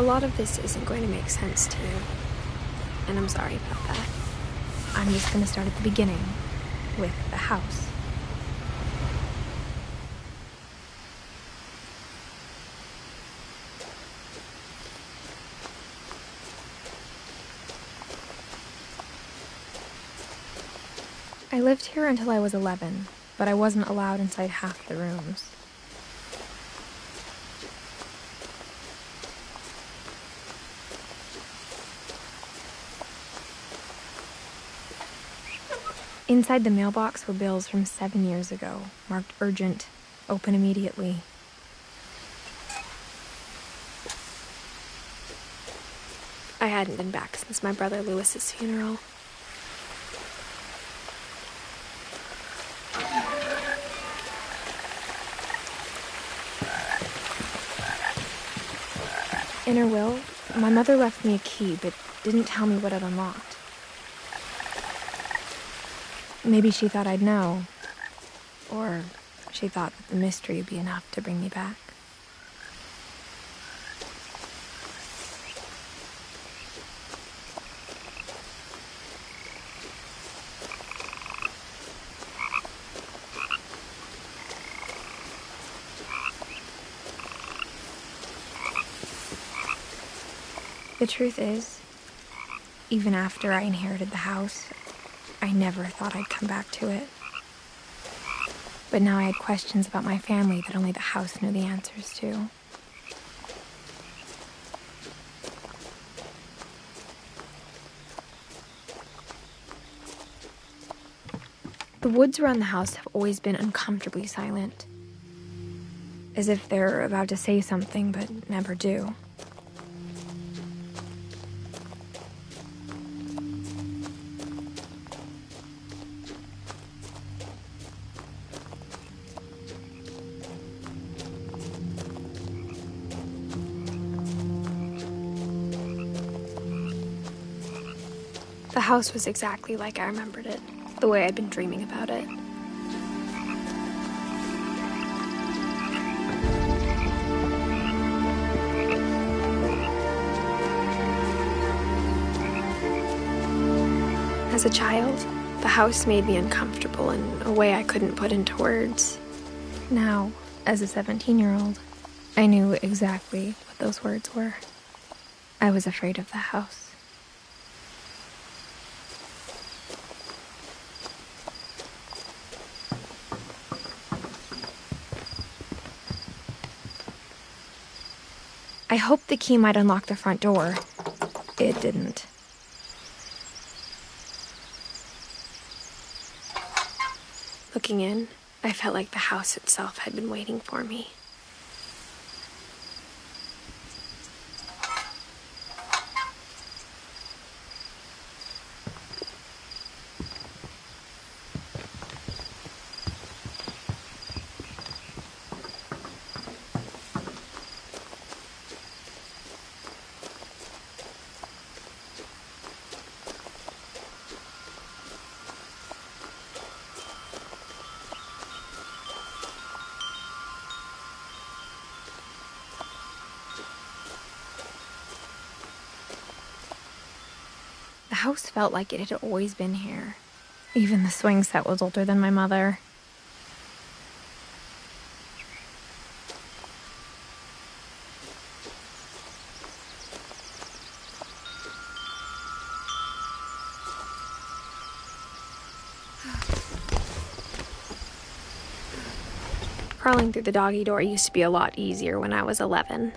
A lot of this isn't going to make sense to you, and I'm sorry about that. I'm just going to start at the beginning, with the house. I lived here until I was 11, but I wasn't allowed inside half the rooms. Inside the mailbox were bills from 7 years ago, marked urgent, open immediately. I hadn't been back since my brother Lewis's funeral. In her will, my mother left me a key, but didn't tell me what it unlocked. Maybe she thought I'd know, or she thought that the mystery would be enough to bring me back. The truth is, even after I inherited the house, I never thought I'd come back to it. But now I had questions about my family that only the house knew the answers to. The woods around the house have always been uncomfortably silent, as if they're about to say something but never do. The house was exactly like I remembered it, the way I'd been dreaming about it. As a child, the house made me uncomfortable in a way I couldn't put into words. Now, as a 17-year-old, I knew exactly what those words were. I was afraid of the house. I hoped the key might unlock the front door. It didn't. Looking in, I felt like the house itself had been waiting for me. The house felt like it had always been here. Even the swing set was older than my mother. Crawling through the doggy door used to be a lot easier when I was 11.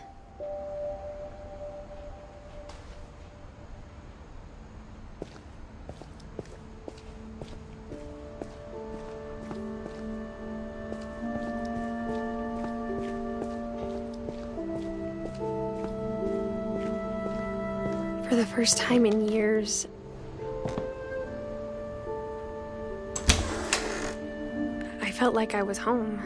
For the first time in years, I felt like I was home.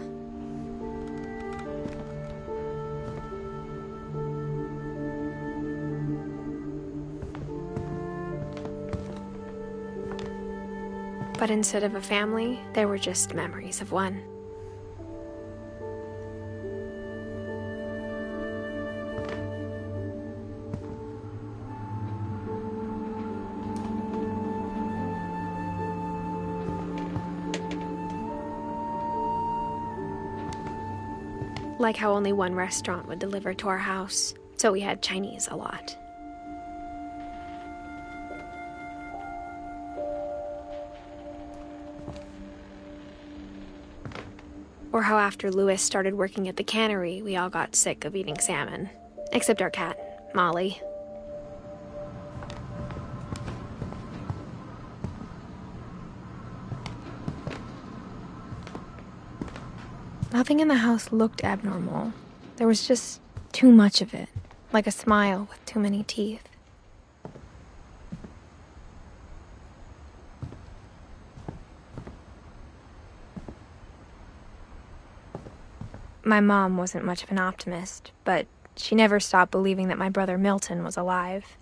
But instead of a family, there were just memories of one. Like how only one restaurant would deliver to our house, so we had Chinese a lot. Or how after Louis started working at the cannery, we all got sick of eating salmon. Except our cat, Molly. Nothing in the house looked abnormal. There was just too much of it, like a smile with too many teeth. My mom wasn't much of an optimist, but she never stopped believing that my brother Milton was alive.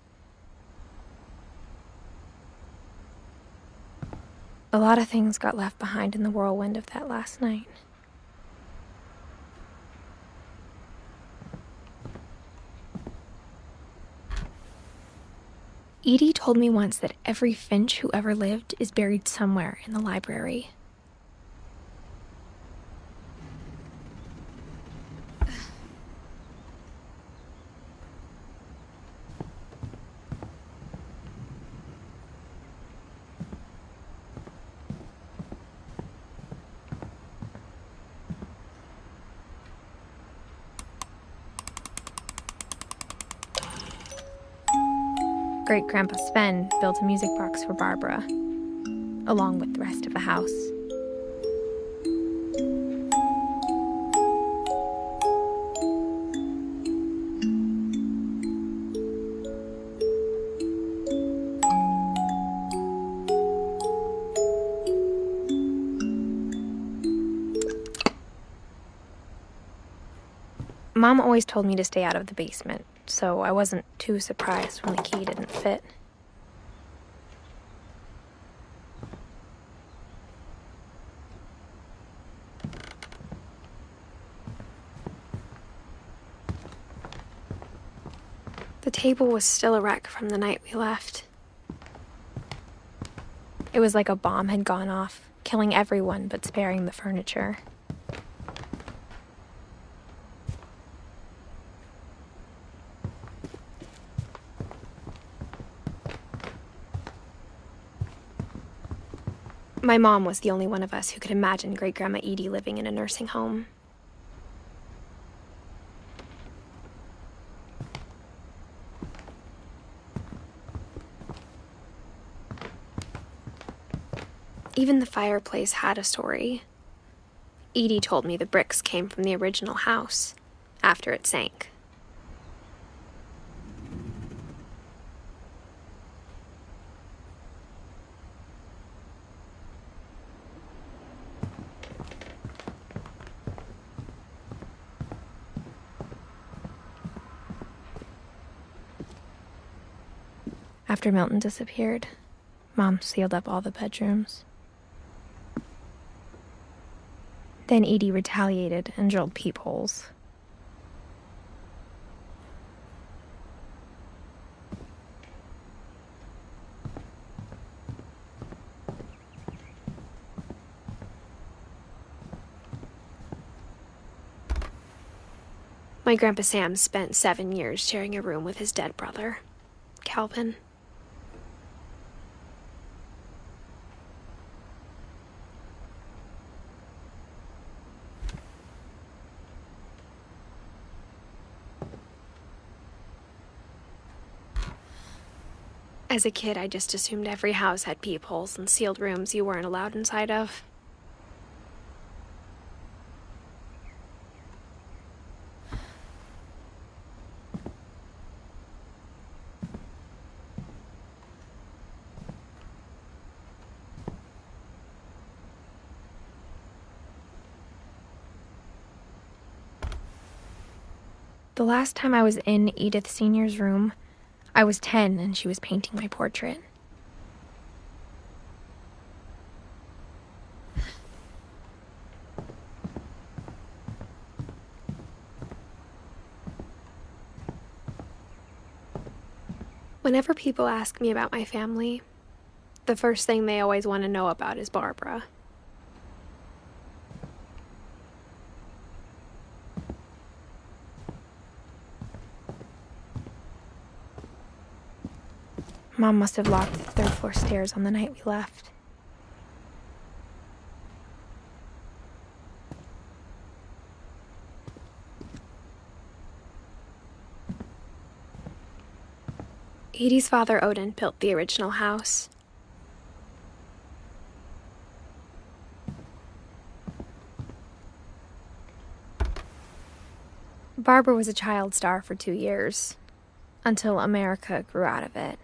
A lot of things got left behind in the whirlwind of that last night. Edie told me once that every Finch who ever lived is buried somewhere in the library. Great-Grandpa Sven built a music box for Barbara, along with the rest of the house. Mom always told me to stay out of the basement, so I wasn't too surprised when the key didn't fit. The table was still a wreck from the night we left. It was like a bomb had gone off, killing everyone but sparing the furniture. My mom was the only one of us who could imagine Great-Grandma Edie living in a nursing home. Even the fireplace had a story. Edie told me the bricks came from the original house, after it sank. After Milton disappeared, Mom sealed up all the bedrooms. Then Edie retaliated and drilled peepholes. My Grandpa Sam spent 7 years sharing a room with his dead brother, Calvin. As a kid, I just assumed every house had peepholes and sealed rooms you weren't allowed inside of. The last time I was in Edith Sr.'s room, I was 10 and she was painting my portrait. Whenever people ask me about my family, the first thing they always want to know about is Barbara. Mom must have locked the third-floor stairs on the night we left. Edie's father, Odin, built the original house. Barbara was a child star for 2 years, until America grew out of it.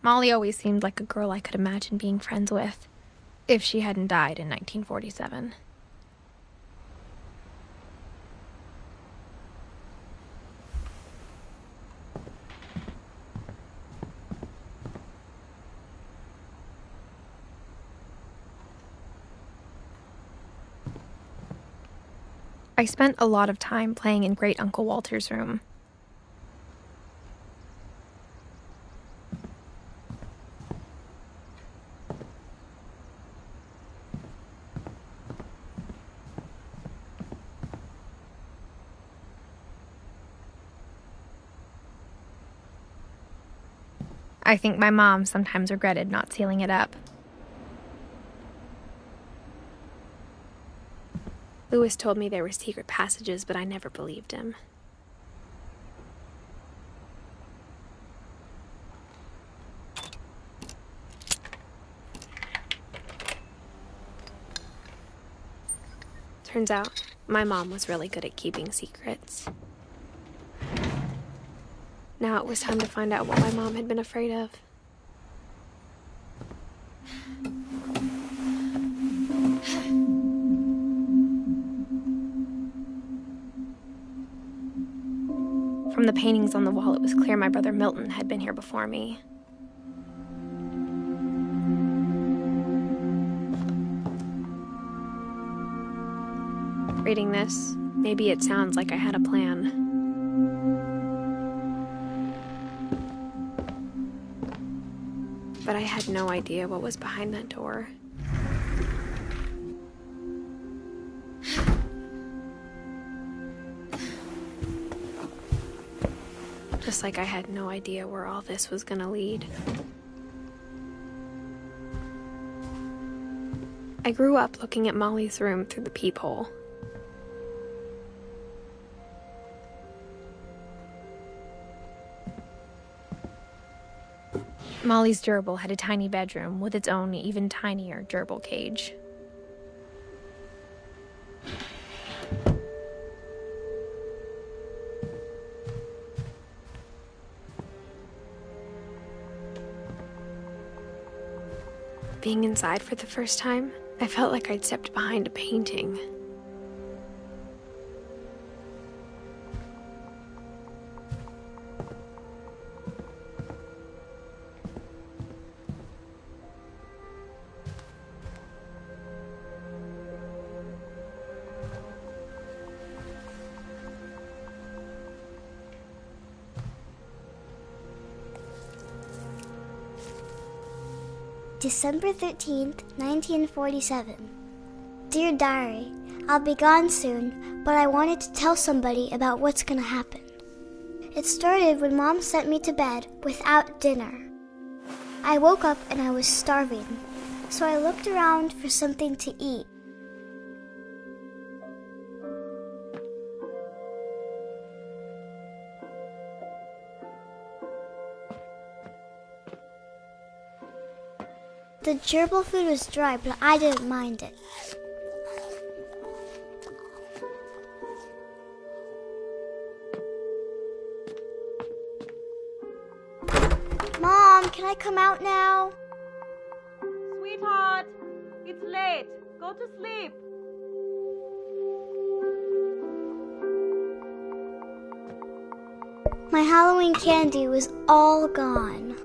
Molly always seemed like a girl I could imagine being friends with, if she hadn't died in 1947. I spent a lot of time playing in Great Uncle Walter's room. I think my mom sometimes regretted not sealing it up. Lewis told me there were secret passages, but I never believed him. Turns out, my mom was really good at keeping secrets. Now it was time to find out what my mom had been afraid of. From the paintings on the wall, it was clear my brother Milton had been here before me. Reading this, maybe it sounds like I had a plan. But I had no idea what was behind that door. Just like I had no idea where all this was gonna lead. I grew up looking at Molly's room through the peephole. Molly's gerbil had a tiny bedroom with its own even tinier gerbil cage. Being inside for the first time, I felt like I'd stepped behind a painting. December 13th, 1947. Dear Diary, I'll be gone soon, but I wanted to tell somebody about what's gonna happen. It started when Mom sent me to bed without dinner. I woke up and I was starving, so I looked around for something to eat. The gerbil food was dry, but I didn't mind it. Mom, can I come out now? Sweetheart, it's late. Go to sleep. My Halloween candy was all gone.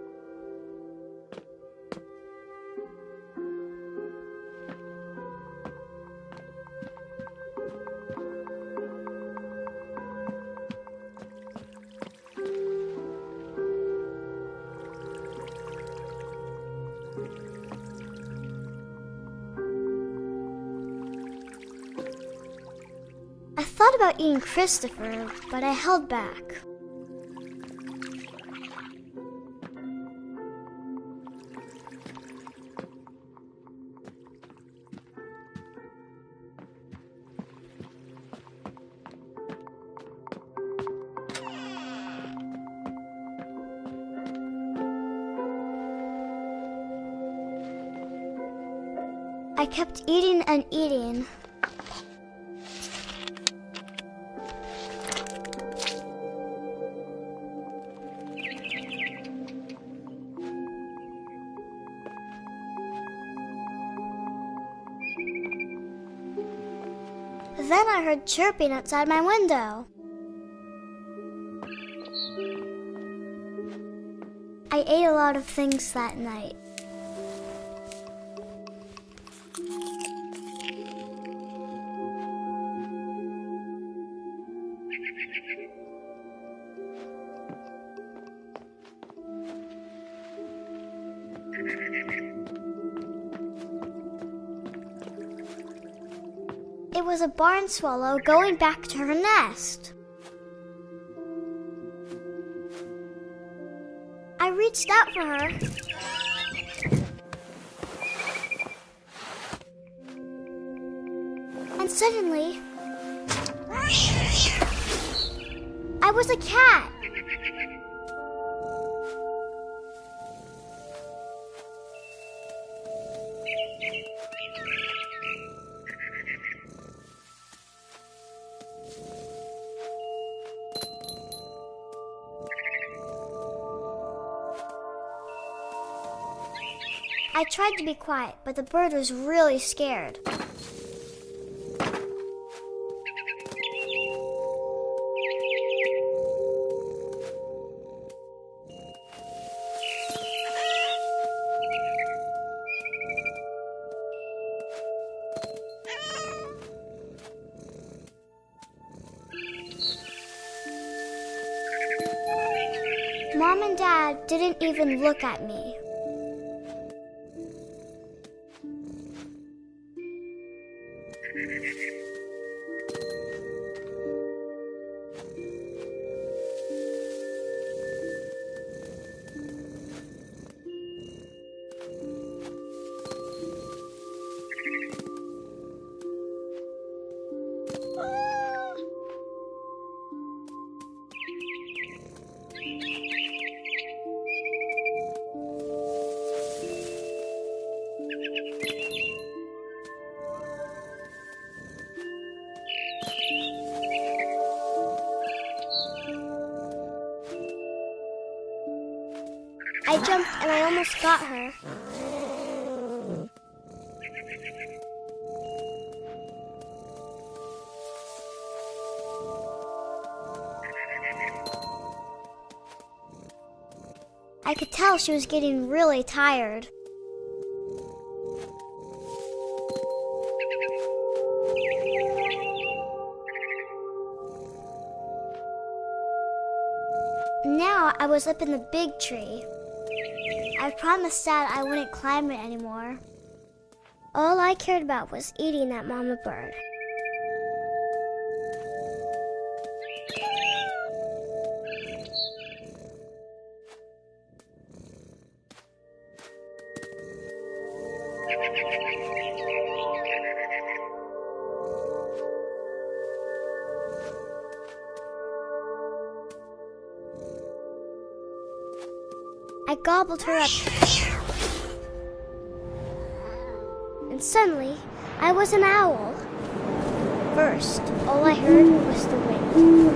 I thought about eating Christopher, but I held back. I kept eating and eating. Then I heard chirping outside my window. I ate a lot of things that night. It was a barn swallow going back to her nest. I reached out for her. And suddenly, I was a cat. I tried to be quiet, but the bird was really scared. Mom and Dad didn't even look at me. I jumped and I almost got her. I could tell she was getting really tired. Now I was up in the big tree. I promised Dad I wouldn't climb it anymore. All I cared about was eating that mama bird. I gobbled her up. And suddenly, I was an owl. First, all I heard was the wind.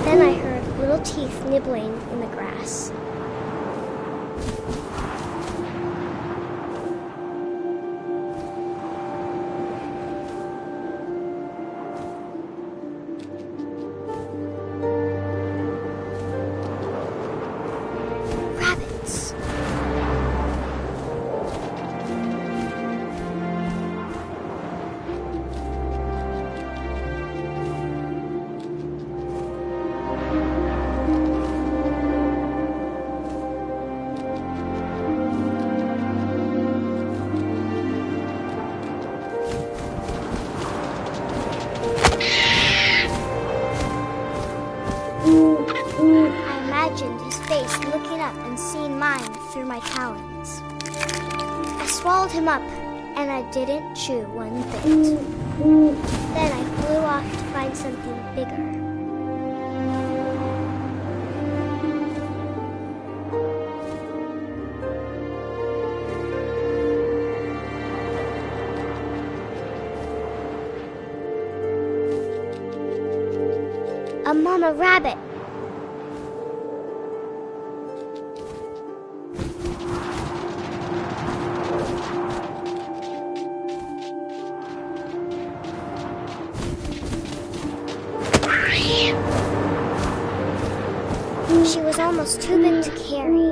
Then I heard little teeth nibbling in the grass. up and seen mine through my talons. I swallowed him up, and I didn't chew one bit. Then I flew off to find something bigger. A mama rabbit. She was almost too big to carry.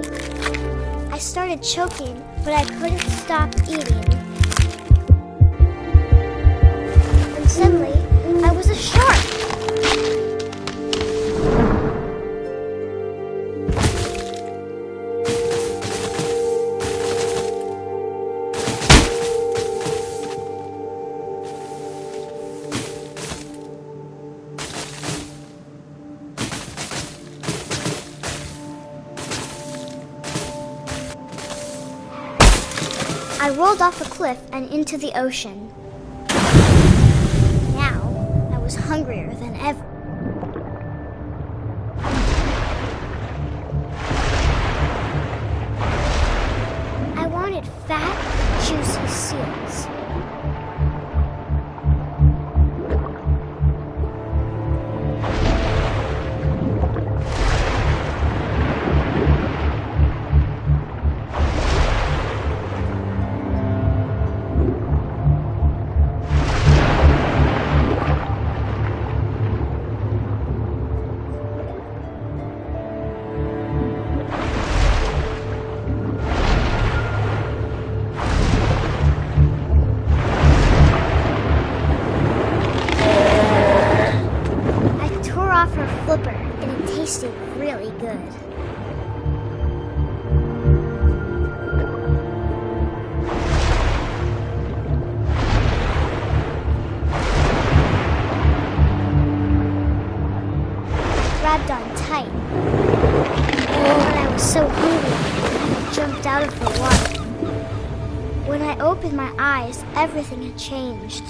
I started choking, but I couldn't stop eating. And suddenly, I was a shark. I rolled off a cliff and into the ocean. Now, I was hungrier than ever. I wanted fat, juicy seals. Flipper, and it tasted really good. Grabbed on tight. And I was so hungry, I jumped out of the water. When I opened my eyes, everything had changed.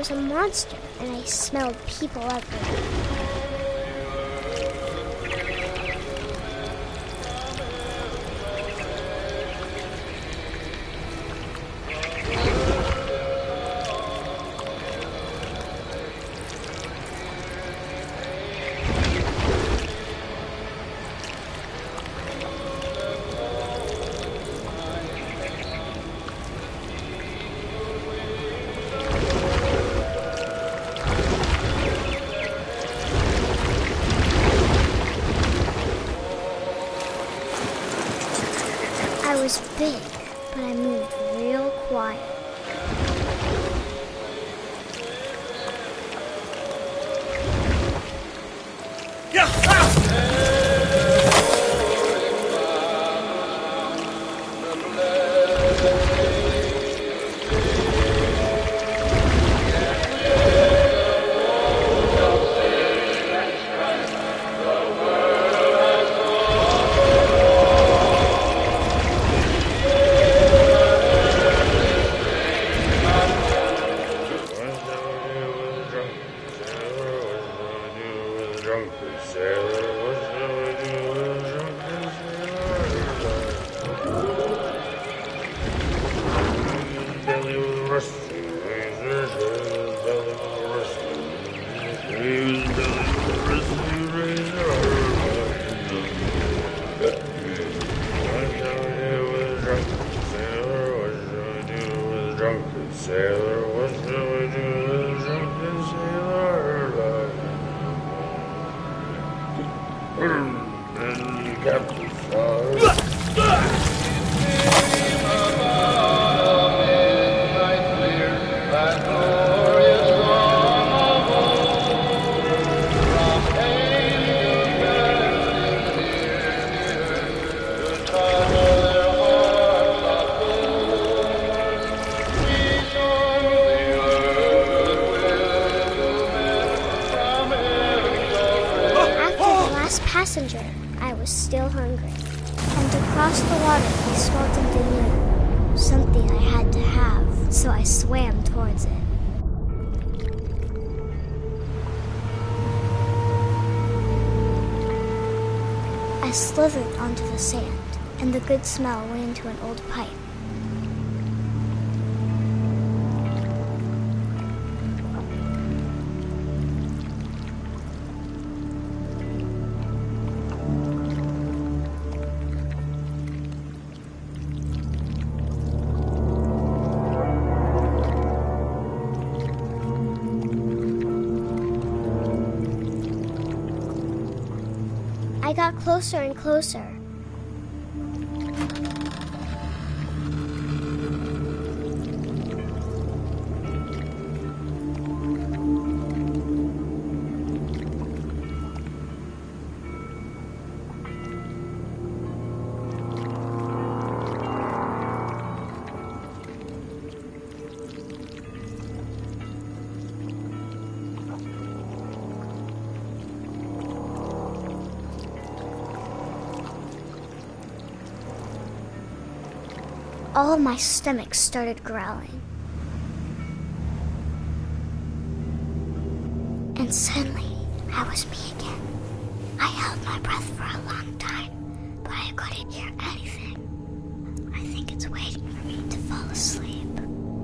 A monster, and I smelled people everywhere. I was big, but I moved real quiet. passenger, I was still hungry. And across the water, I smelled something new. Something I had to have, so I swam towards it. I slithered onto the sand, and the good smell went into an old pipe. I got closer and closer. All of my stomach started growling. And suddenly, I was me again. I held my breath for a long time, but I couldn't hear anything. I think it's waiting for me to fall asleep.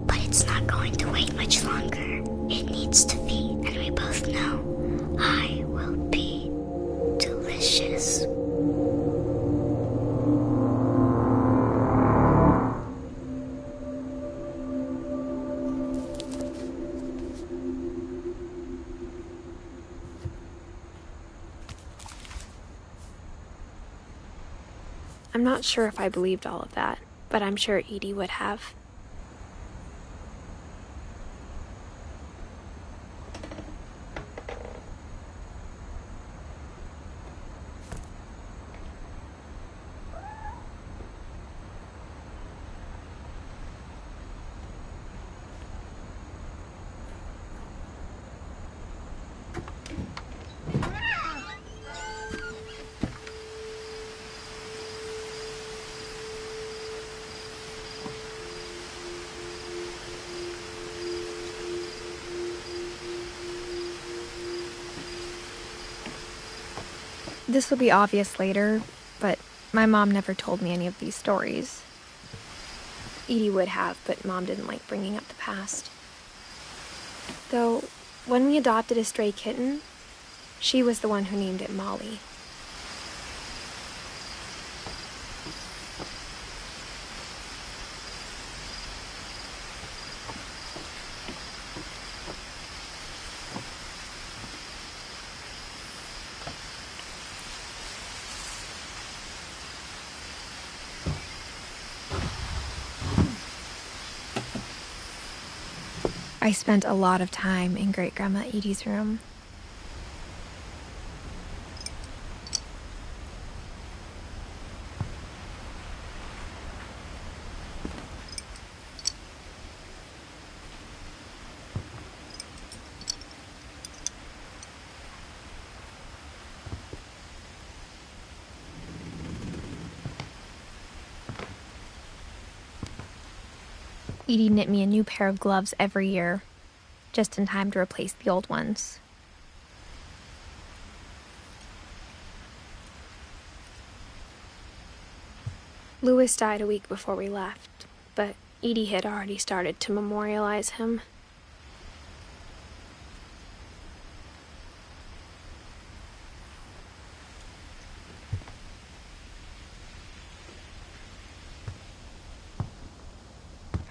But it's not going to wait much longer. It needs to feed, and we both know I will be delicious. I'm not sure if I believed all of that, but I'm sure Edie would have. This will be obvious later, but my mom never told me any of these stories. Edie would have, but Mom didn't like bringing up the past. Though, when we adopted a stray kitten, she was the one who named it Molly. I spent a lot of time in Great-Grandma Edie's room. Edie knit me a new pair of gloves every year, just in time to replace the old ones. Louis died a week before we left, but Edie had already started to memorialize him.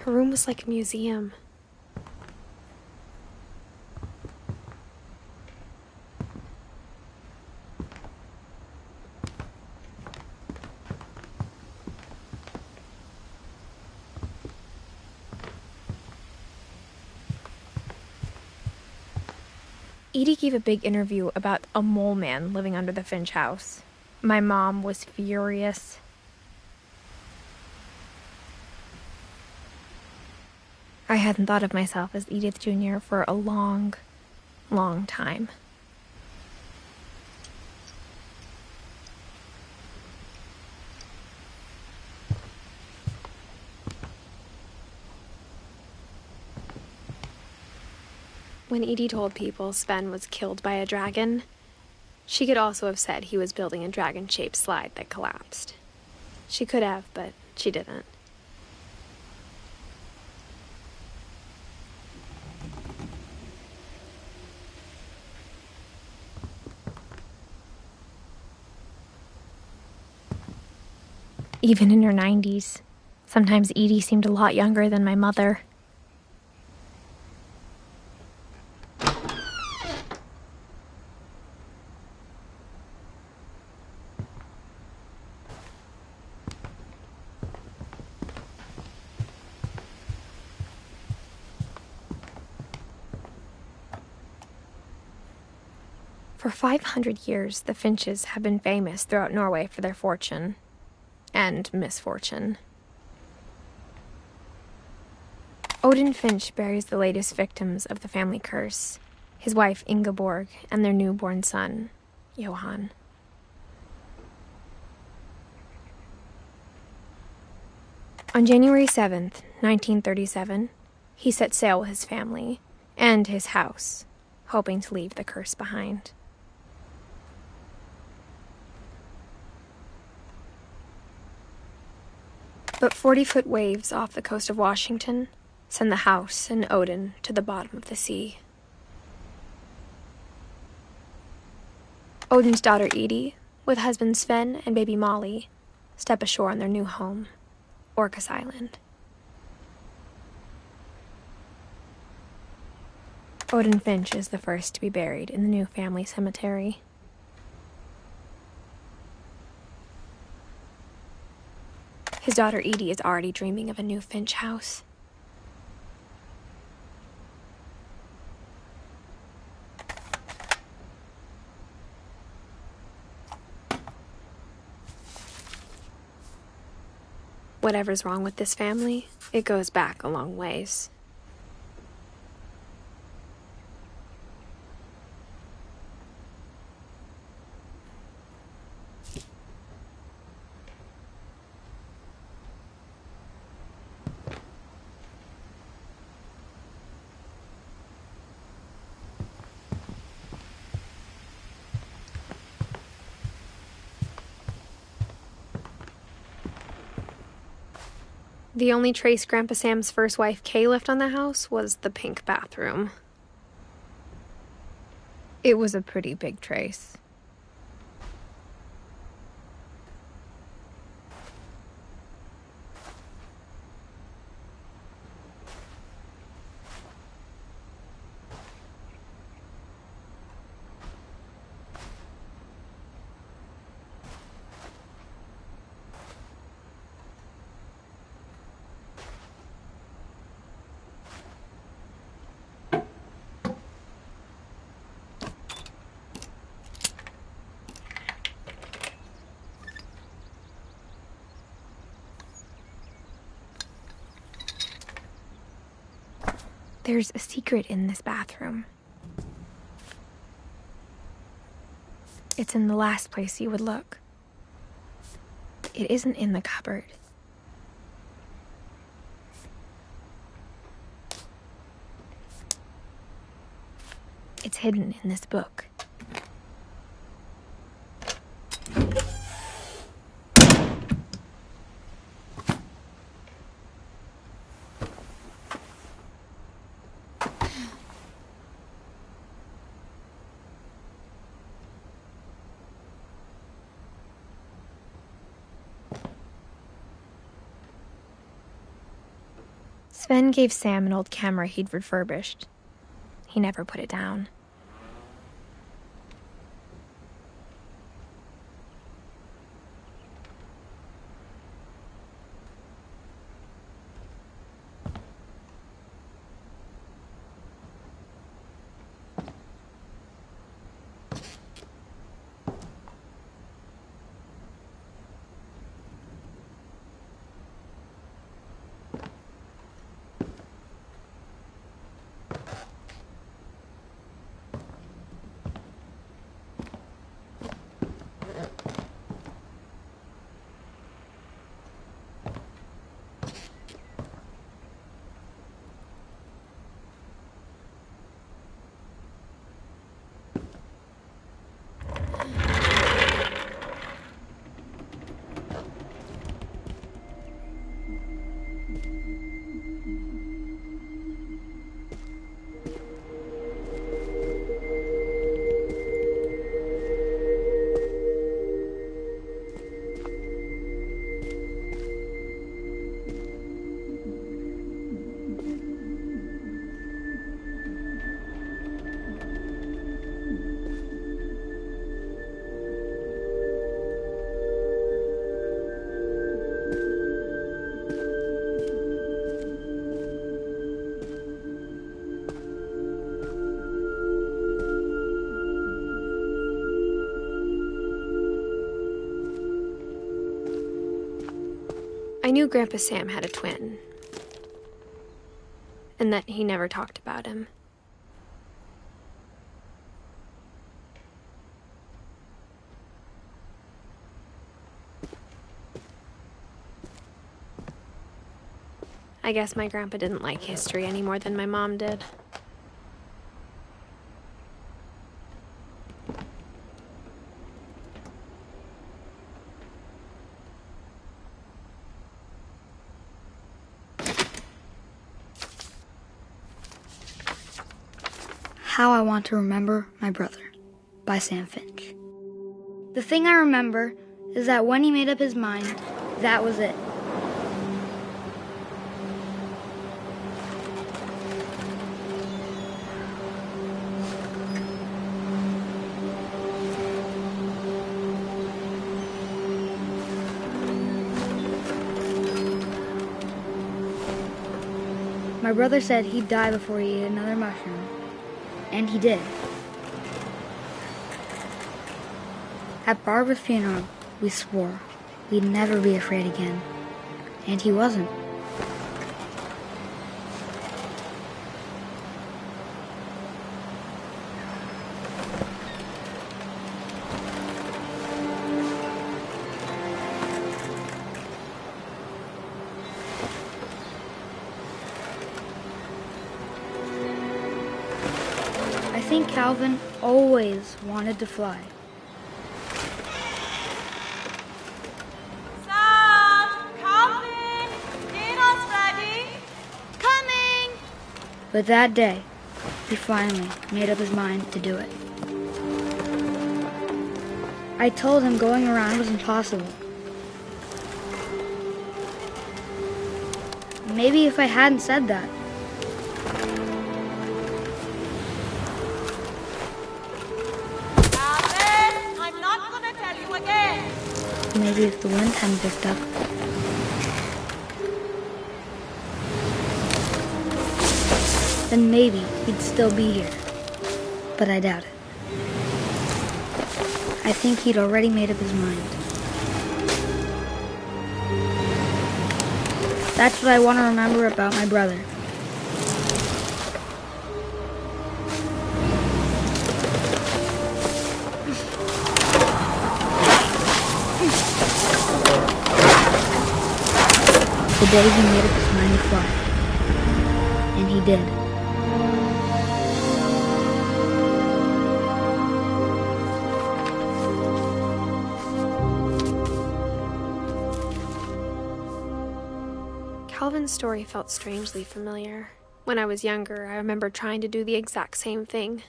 Her room was like a museum. Edie gave a big interview about a mole man living under the Finch house. My mom was furious. I hadn't thought of myself as Edith Jr. for a long, long time. When Edie told people Sven was killed by a dragon, she could also have said he was building a dragon-shaped slide that collapsed. She could have, but she didn't. Even in her 90s, sometimes Edie seemed a lot younger than my mother. For 500 years, the Finches have been famous throughout Norway for their fortune and misfortune. Odin Finch buries the latest victims of the family curse, his wife Ingeborg and their newborn son, Johan. On January 7th, 1937, he set sail with his family and his house, hoping to leave the curse behind. But 40-foot waves off the coast of Washington send the house and Odin to the bottom of the sea. Odin's daughter Edie, with husband Sven and baby Molly, step ashore on their new home, Orcas Island. Odin Finch is the first to be buried in the new family cemetery. His daughter Edie is already dreaming of a new Finch house. Whatever's wrong with this family, it goes back a long ways. The only trace Grandpa Sam's first wife, Kay, left on the house was the pink bathroom. It was a pretty big trace. There's a secret in this bathroom. It's in the last place you would look. It isn't in the cupboard. It's hidden in this book. Sven gave Sam an old camera he'd refurbished. He never put it down. knew Grandpa Sam had a twin, and that he never talked about him. I guess my grandpa didn't like history any more than my mom did. How I Want to Remember My Brother by Sam Finch. The thing I remember is that when he made up his mind, that was it. My brother said he'd die before he ate another mushroom, and he did. At Barbara's funeral, we swore we'd never be afraid again, and he wasn't. I think Calvin always wanted to fly. Sam! Calvin! Dinner's ready! Coming! But that day, he finally made up his mind to do it. I told him going around was impossible. Maybe if I hadn't said that, Calvin! I'm not gonna tell you again! maybe if the wind hadn't picked up, then maybe he'd still be here. But I doubt it. I think he'd already made up his mind. That's what I want to remember about my brother. The day he made up his mind to fly. And he did. Calvin's story felt strangely familiar. When I was younger, I remember trying to do the exact same thing.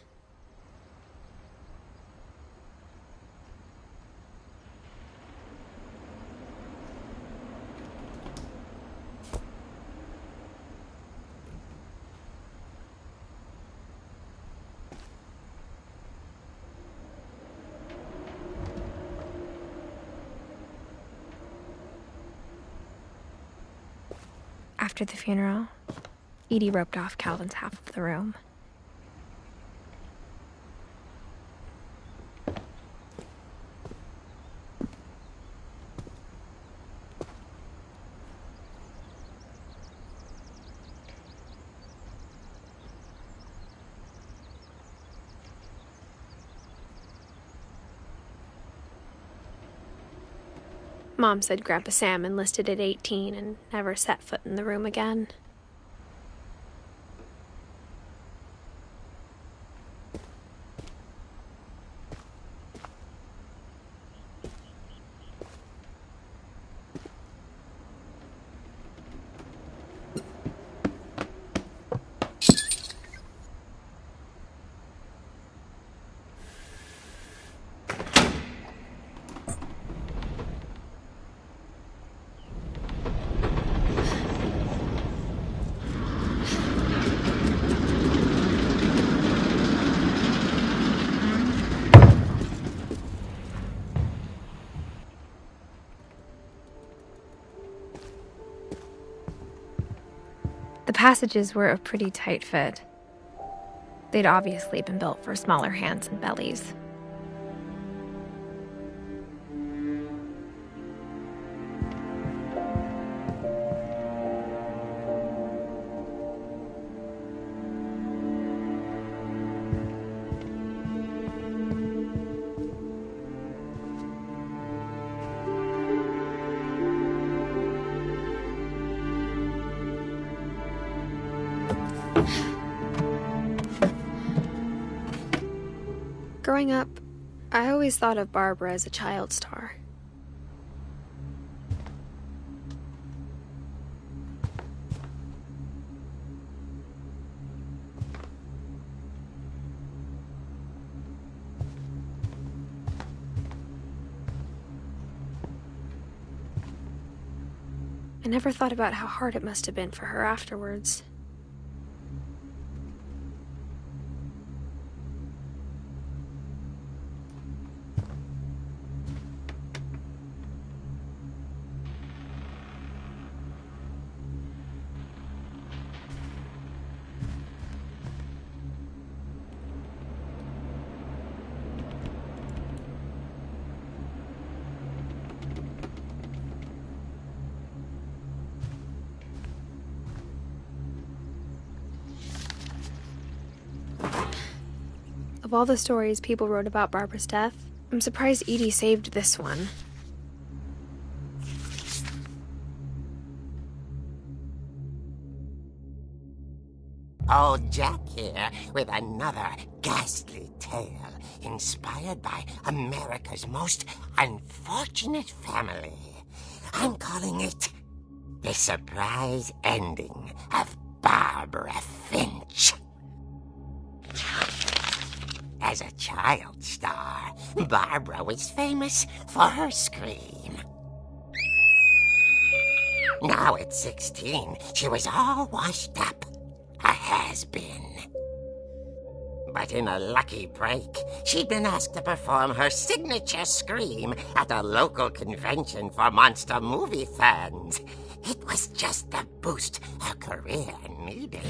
After the funeral, Edie roped off Calvin's half of the room. Mom said Grandpa Sam enlisted at 18 and never set foot in the room again. The passages were a pretty tight fit. They'd obviously been built for smaller hands and bellies. Growing up, I always thought of Barbara as a child star. I never thought about how hard it must have been for her afterwards. Of all the stories people wrote about Barbara's death, I'm surprised Edie saved this one. Old Jack here with another ghastly tale inspired by America's most unfortunate family. I'm calling it The Surprise Ending of Barbara Finch. As a child star, Barbara was famous for her scream. Now at 16, she was all washed up. A has-been. But in a lucky break, she'd been asked to perform her signature scream at a local convention for monster movie fans. It was just the boost her career needed.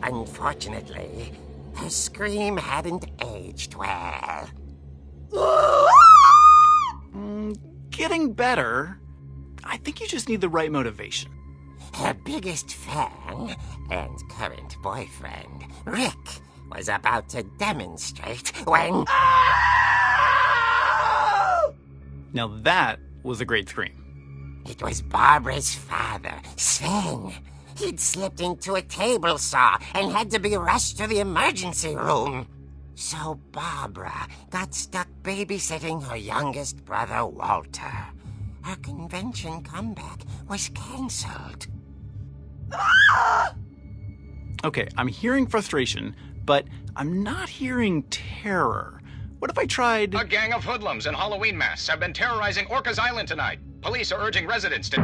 Unfortunately, her scream hadn't aged well. Getting better. I think you just need the right motivation. Her biggest fan and current boyfriend, Rick, was about to demonstrate when... Now that was a great scream. It was Barbara's father, Sven. He'd slipped into a table saw and had to be rushed to the emergency room. So Barbara got stuck babysitting her youngest brother, Walter. Her convention comeback was cancelled. Okay, I'm hearing frustration, but I'm not hearing terror. What if I tried... A gang of hoodlums in Halloween masks have been terrorizing Orcas Island tonight. Police are urging residents to...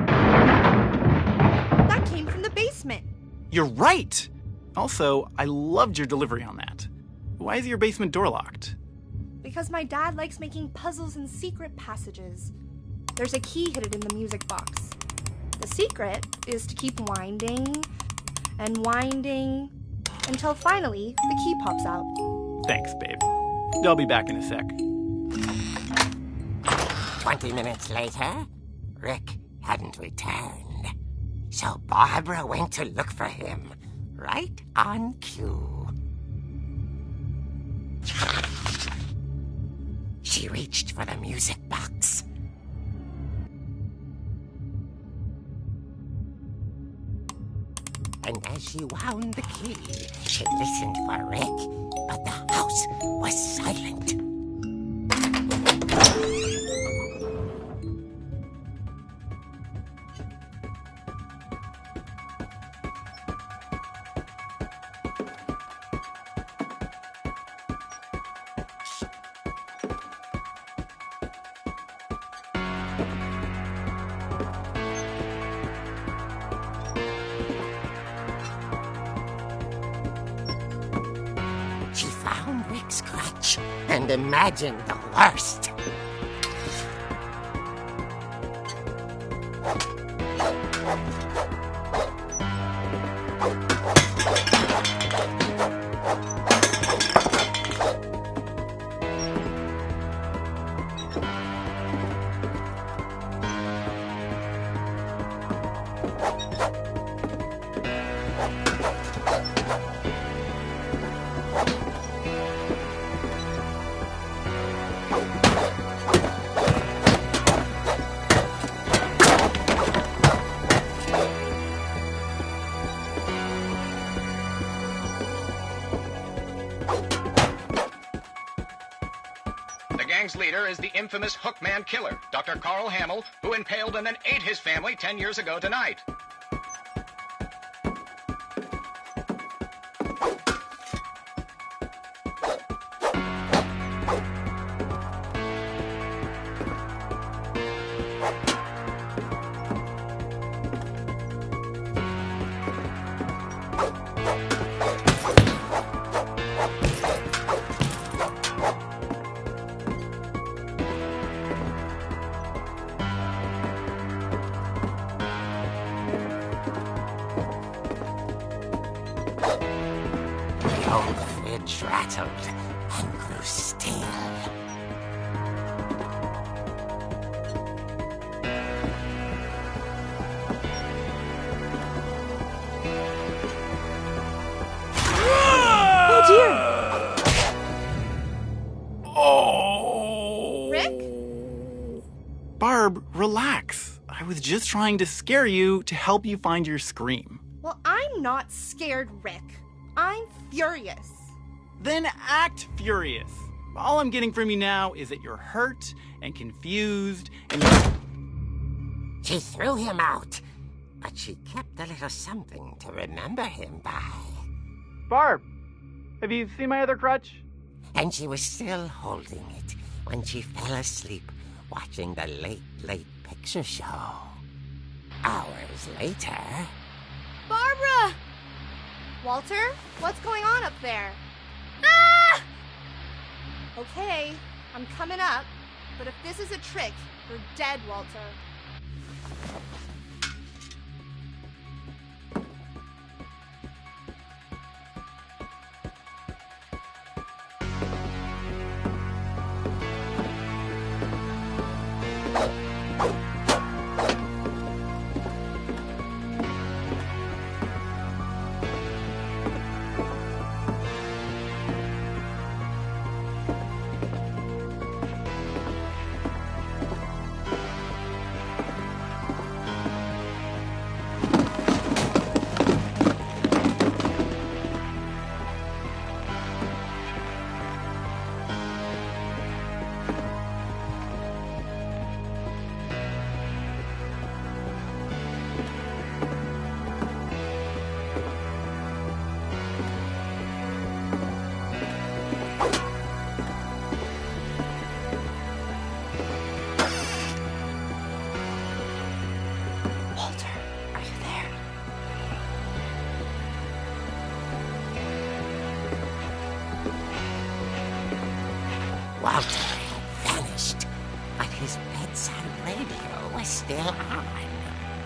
That came from the basement. You're right! Also, I loved your delivery on that. Why is your basement door locked? Because my dad likes making puzzles and secret passages. There's a key hidden in the music box. The secret is to keep winding and winding until finally the key pops out. Thanks, babe. I'll be back in a sec. 20 minutes later, Rick hadn't returned. So Barbara went to look for him, right on cue. She reached for the music box. And as she wound the key, she listened for Rick, but the house was silent. She found Rick's crutch and imagined the worst. gang's leader is the infamous Hookman killer, Dr. Carl Hamill, who impaled and then ate his family 10 years ago tonight. The old fridge rattled and grew still. Oh dear! Oh! Rick? Barb, relax. I was just trying to scare you to help you find your scream. Well, I'm not scared, Rick. I'm furious. Then act furious. All I'm getting from you now is that you're hurt and confused and She threw him out, but she kept a little something to remember him by. Barb, have you seen my other crutch? And she was still holding it when she fell asleep watching the late picture show. Hours later... Barbara! Walter, what's going on up there? Ah! Okay, I'm coming up, but if this is a trick, you're dead, Walter. Walter had vanished, but his bedside radio was still on.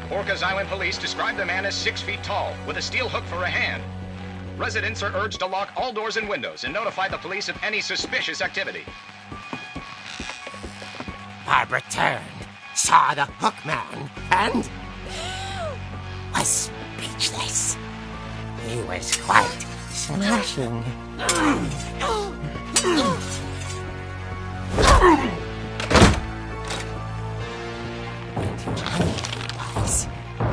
Orcas Island police describe the man as 6 feet tall, with a steel hook for a hand. Residents are urged to lock all doors and windows and notify the police of any suspicious activity. Barbara turned, saw the Hookman, and was speechless. He was quite smashing. And he was.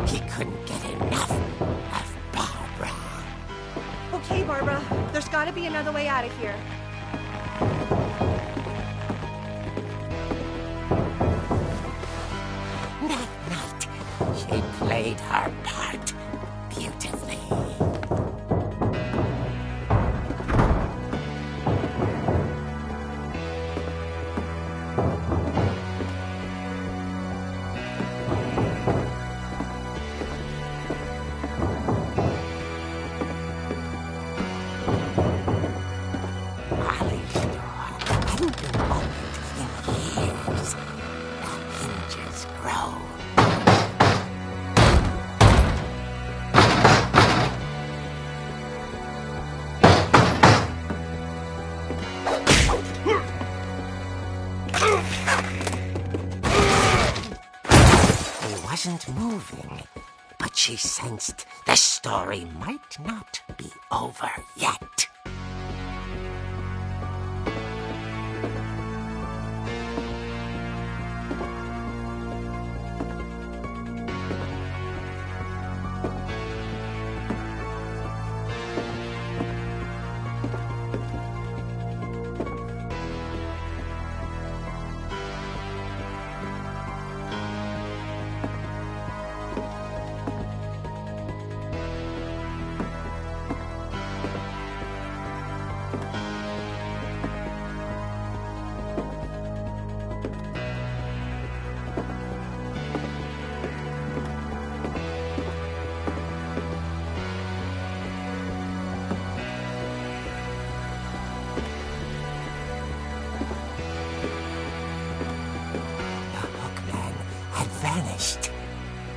He couldn't get enough of Barbara. Okay, Barbara, there's gotta be another way out of here. That night, she played her part beautifully. Molly's door hadn't been opened in years. The hinges grow. He wasn't moving, but she sensed the story might not be over yet. Vanished.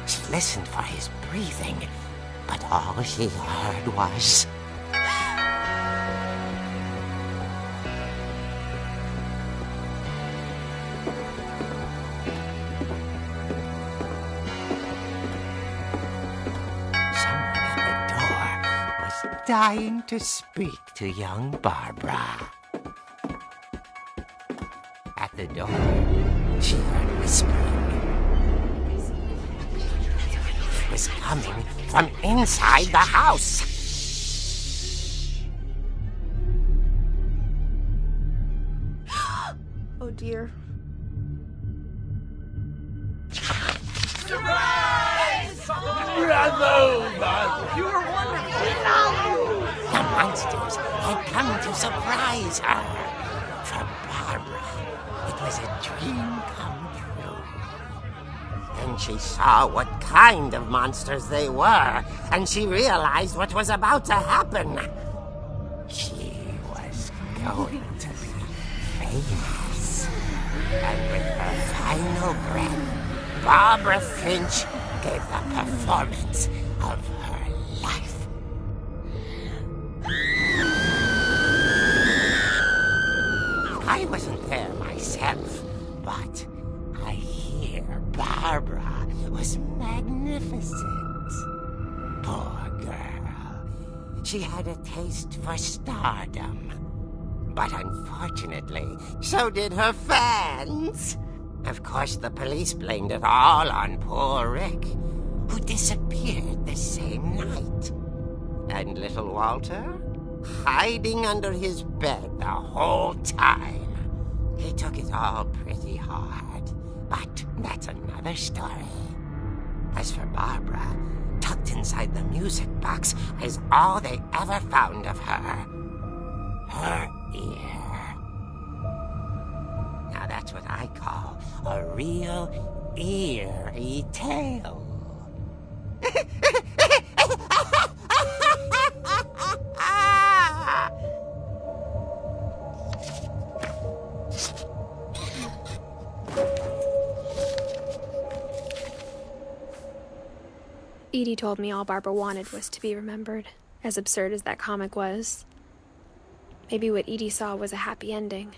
She listened for his breathing, but all she heard was... Someone at the door was dying to speak to young Barbara. At the door, she heard whispering. Was coming from inside the house. Oh dear. Surprise! Bravo, Bob! You were wonderful. The monsters had come to surprise her. For Barbara, it was a dream come true. Then she saw what kind of monsters they were, and she realized what was about to happen. She was going to be famous. And with her final breath, Barbara Finch gave the performance of her life. I wasn't there myself, but I hear Barbara was magnificent. Poor girl. She had a taste for stardom. But unfortunately, so did her fans. Of course, the police blamed it all on poor Rick, who disappeared the same night. And little Walter, hiding under his bed the whole time. He took it all pretty hard, but that's another story. As for Barbara, tucked inside the music box is all they ever found of her. Her ear. Now that's what I call a real eerie tale. Edie told me all Barbara wanted was to be remembered, as absurd as that comic was. Maybe what Edie saw was a happy ending.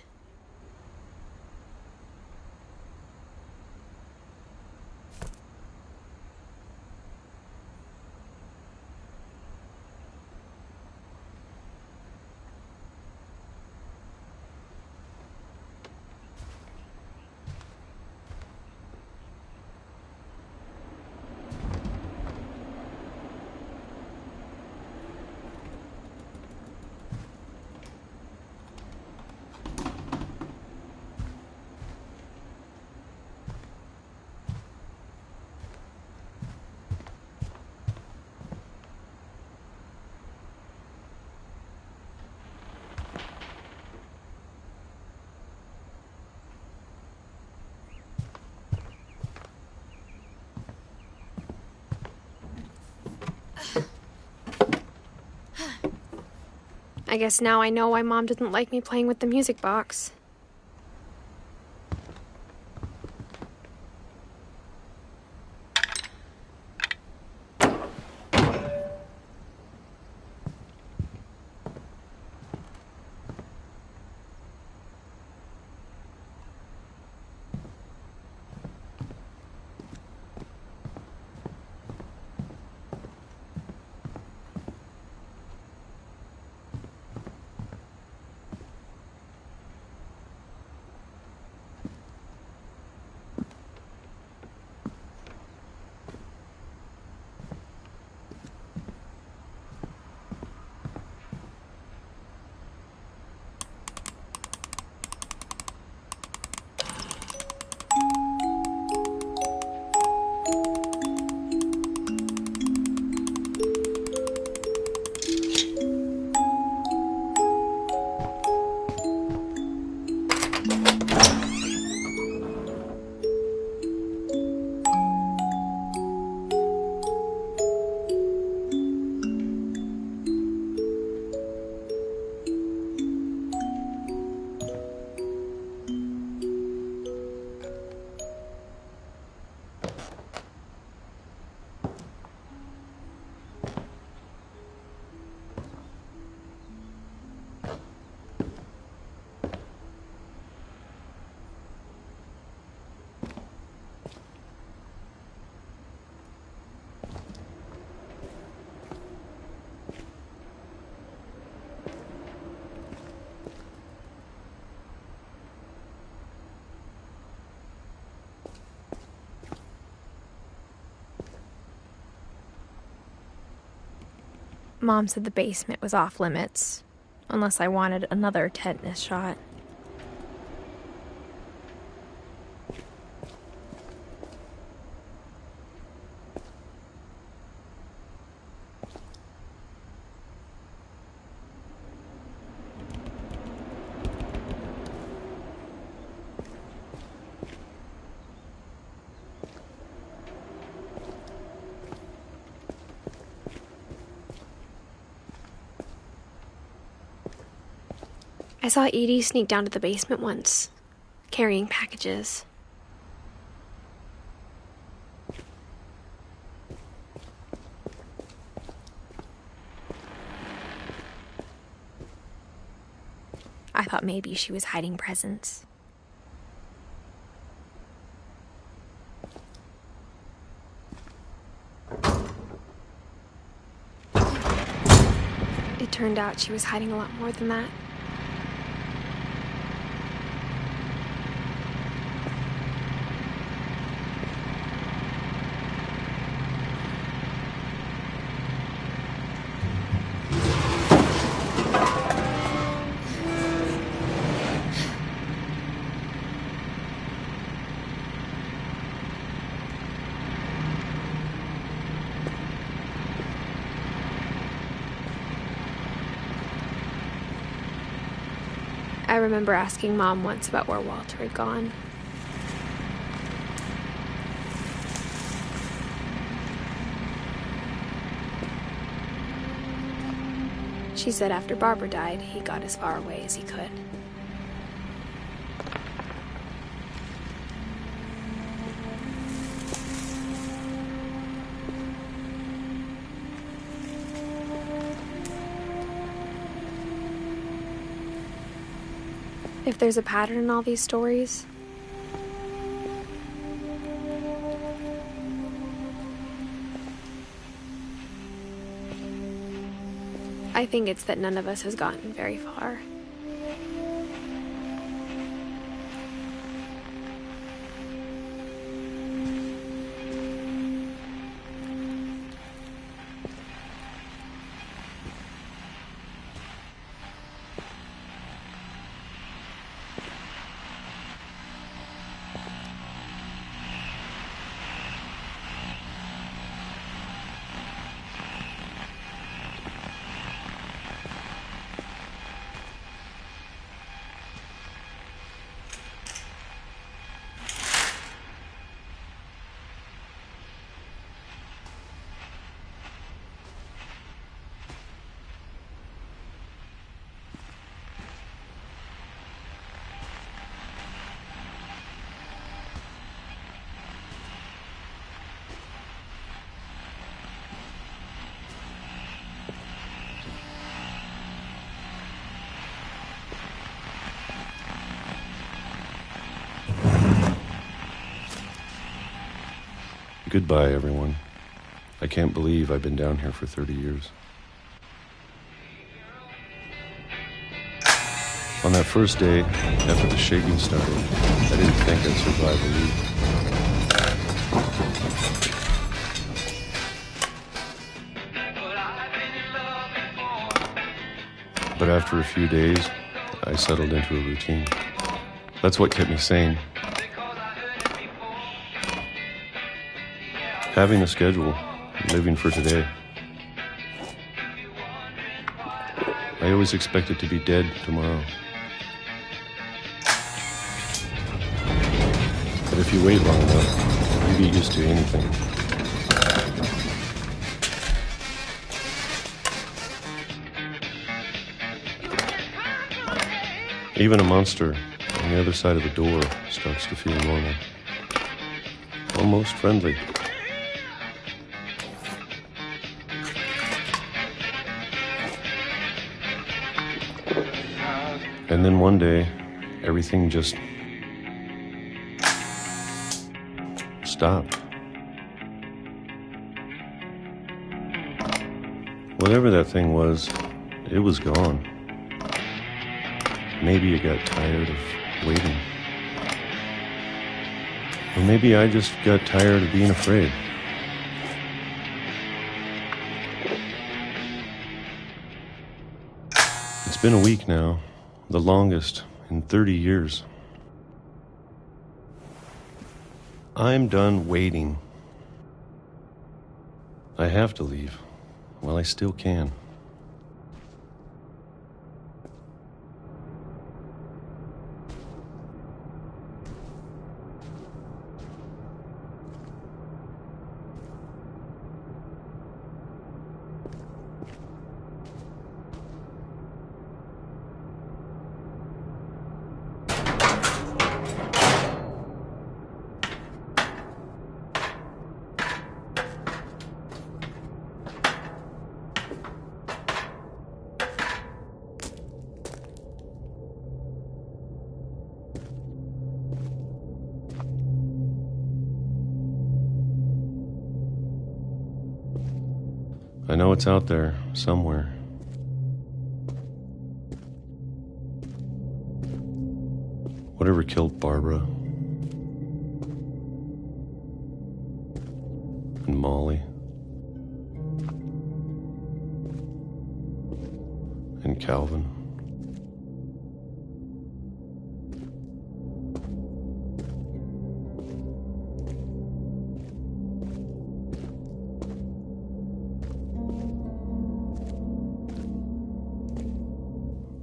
I guess now I know why Mom didn't like me playing with the music box. Mom said the basement was off limits, unless I wanted another tetanus shot. I saw Edie sneak down to the basement once, carrying packages. I thought maybe she was hiding presents. It turned out she was hiding a lot more than that. I remember asking Mom once about where Walter had gone. She said after Barbara died, he got as far away as he could. If there's a pattern in all these stories, I think it's that none of us has gotten very far. Goodbye, everyone. I can't believe I've been down here for 30 years. On that first day, after the shaking started, I didn't think I'd survive a week. But after a few days, I settled into a routine. That's what kept me sane. Having a schedule, living for today. I always expected to be dead tomorrow. But if you wait long enough, you get used to anything. Even a monster on the other side of the door starts to feel normal. Almost friendly. And then one day, everything just stopped. Whatever that thing was, it was gone. Maybe it got tired of waiting. Or maybe I just got tired of being afraid. been a week now, the longest in 30 years. I'm done waiting. I have to leave while I still can. I know it's out there, somewhere. Whatever killed Barbara and Molly and Calvin.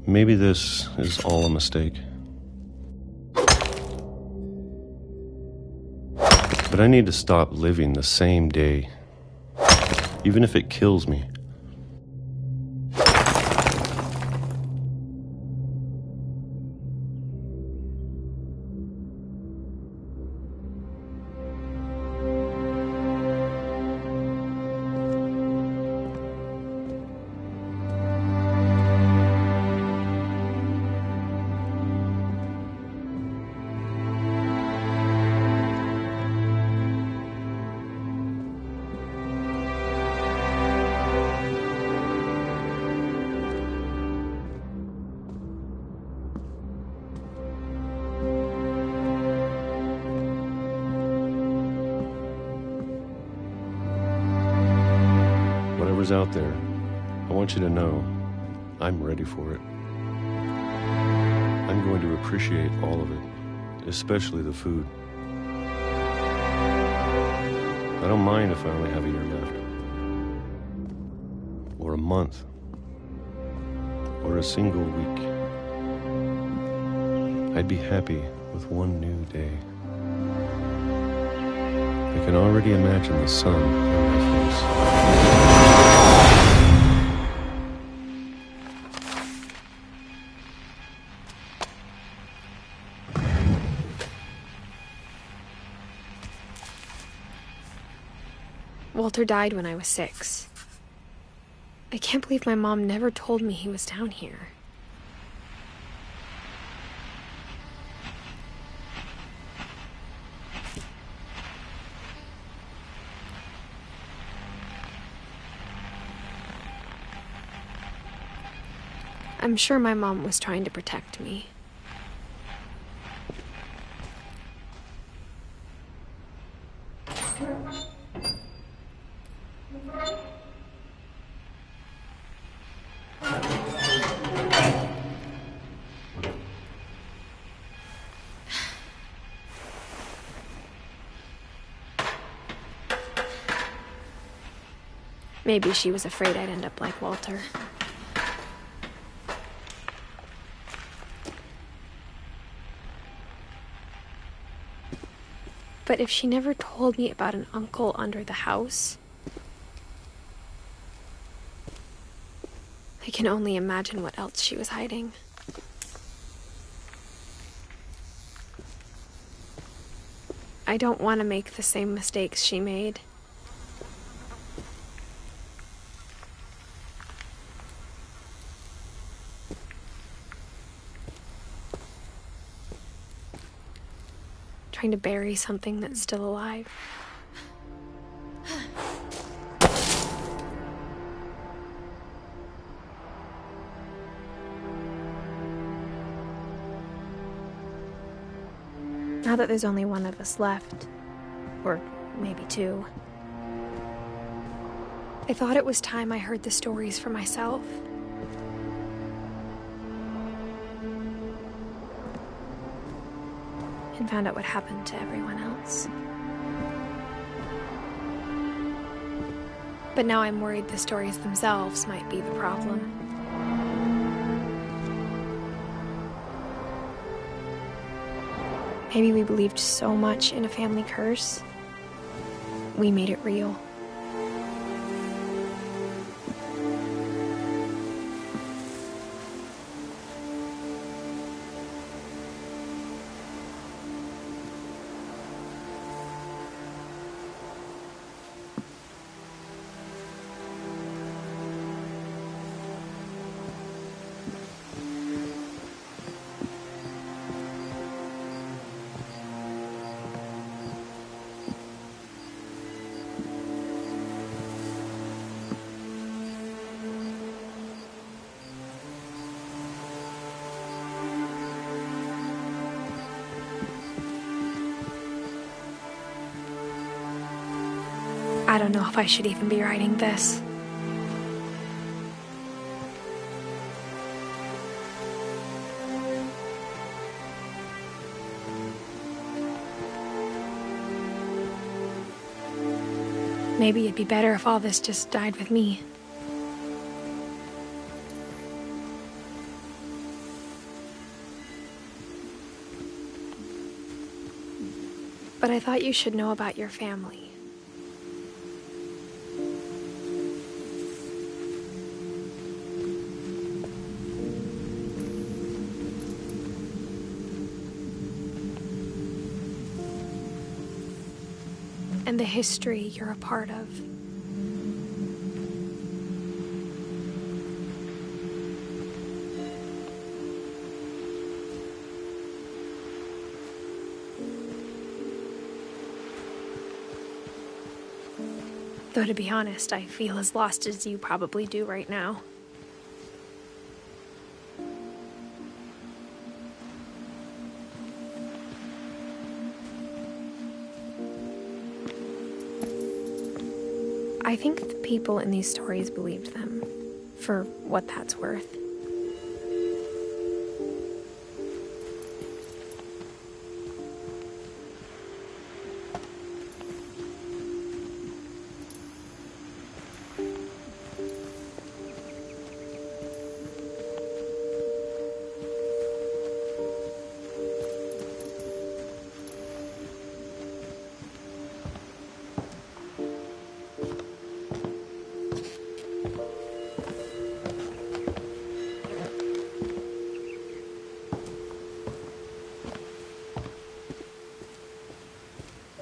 Maybe this is all a mistake. But I need to stop living the same day, even if it kills me. Whatever's out there, I want you to know I'm ready for it. I'm going to appreciate all of it, especially the food. I don't mind if I only have a year left, or a month, or a single week. I'd be happy with one new day. I can already imagine the sun on my face. Walter died when I was 6. I can't believe my mom never told me he was down here. I'm sure my mom was trying to protect me. Maybe she was afraid I'd end up like Walter. But if she never told me about an uncle under the house, I can only imagine what else she was hiding. I don't want to make the same mistakes she made. Trying to bury something that's still alive. Now that there's only one of us left, or maybe 2, I thought it was time I heard the stories for myself. and found out what happened to everyone else. But now I'm worried the stories themselves might be the problem. Maybe we believed so much in a family curse, we made it real. I don't know if I should even be writing this. Maybe it'd be better if all this just died with me. But I thought you should know about your family. And the history you're a part of. Though to be honest, I feel as lost as you probably do right now. I think the people in these stories believed them, for what that's worth.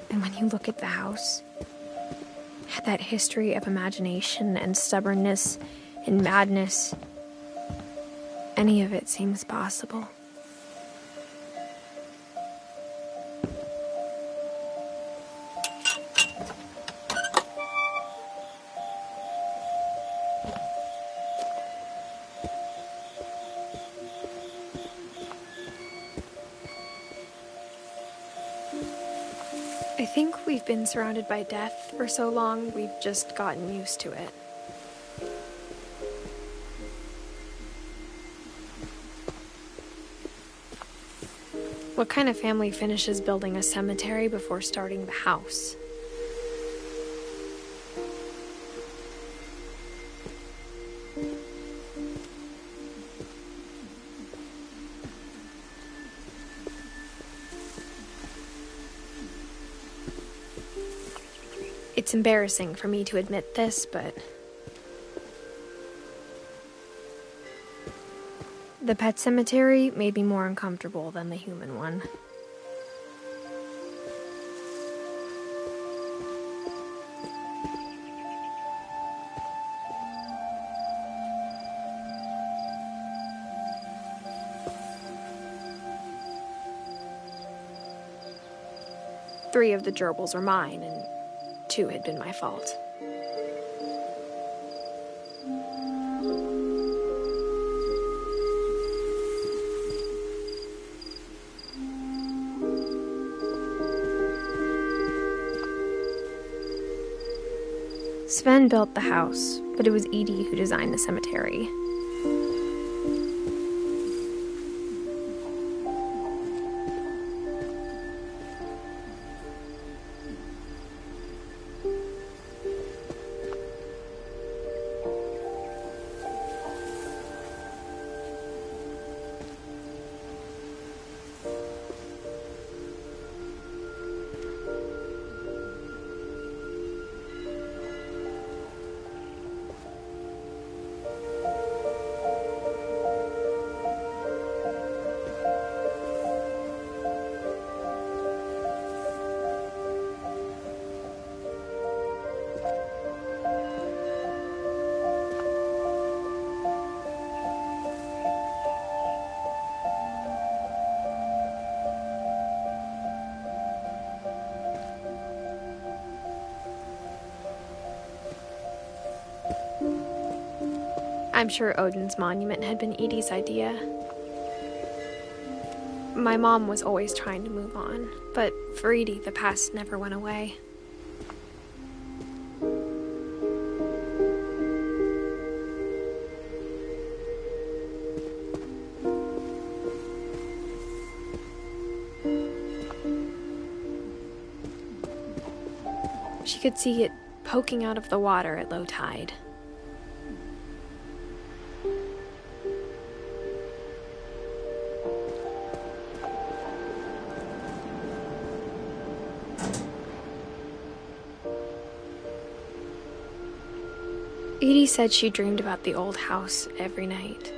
And when you look at the house, that history of imagination and stubbornness and madness, any of it seems possible. I think we've been surrounded by death for so long, we've just gotten used to it. What kind of family finishes building a cemetery before starting the house? It's embarrassing for me to admit this, but the pet cemetery made me more uncomfortable than the human one. Three of the gerbils were mine, and 2 had been my fault. Sven built the house, but it was Edie who designed the cemetery. I'm sure Odin's monument had been Edie's idea. My mom was always trying to move on, but for Edie, the past never went away. She could see it poking out of the water at low tide. Edie said she dreamed about the old house every night.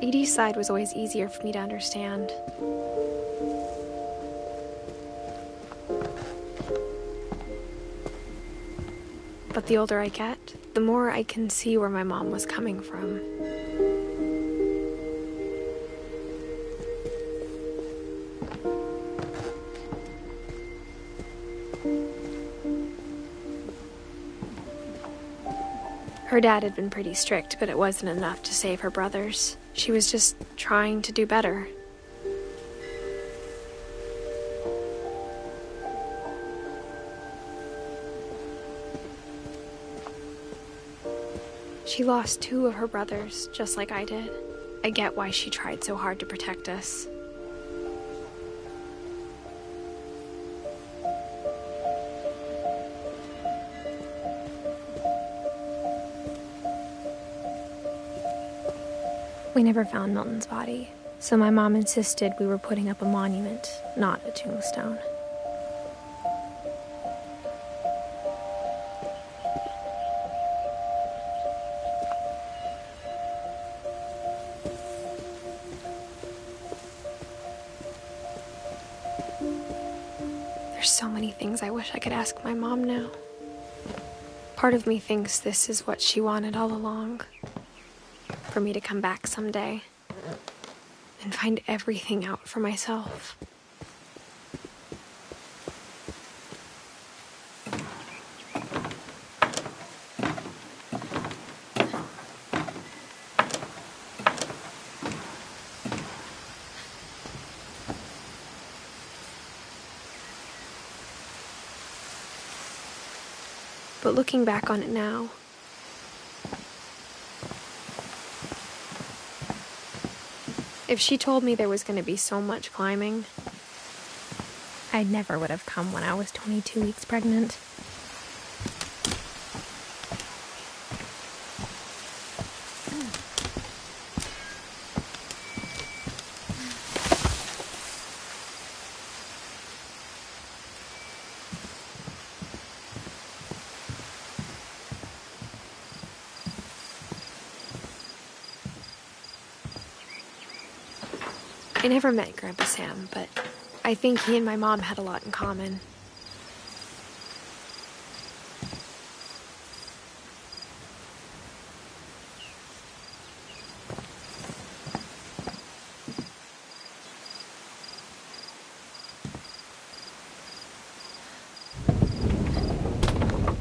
Edie's side was always easier for me to understand. But the older I get, the more I can see where my mom was coming from. Her dad had been pretty strict, but it wasn't enough to save her brothers. She was just trying to do better. She lost 2 of her brothers, just like I did. I get why she tried so hard to protect us. We never found Milton's body, so my mom insisted we were putting up a monument, not a tombstone. There's so many things I wish I could ask my mom now. Part of me thinks this is what she wanted all along. For me to come back someday and find everything out for myself. But looking back on it now, if she told me there was going to be so much climbing, I never would have come when I was 22 weeks pregnant. I never met Grandpa Sam, but I think he and my mom had a lot in common.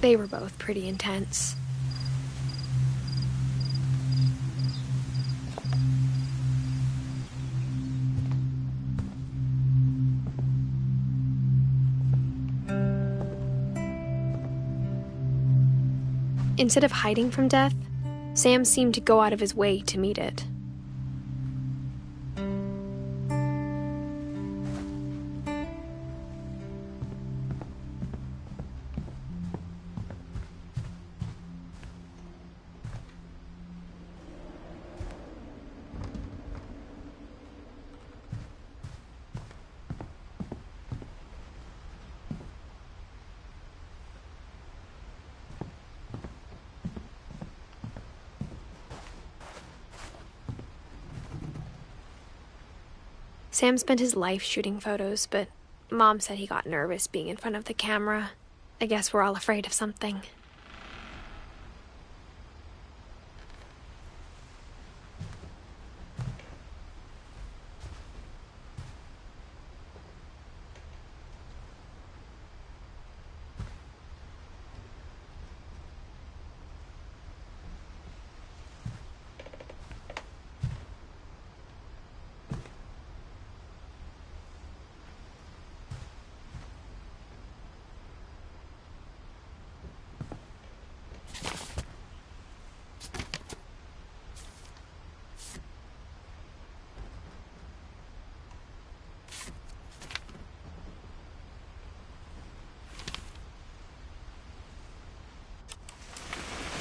They were both pretty intense. Instead of hiding from death, Sam seemed to go out of his way to meet it. Sam spent his life shooting photos, but Mom said he got nervous being in front of the camera. I guess we're all afraid of something.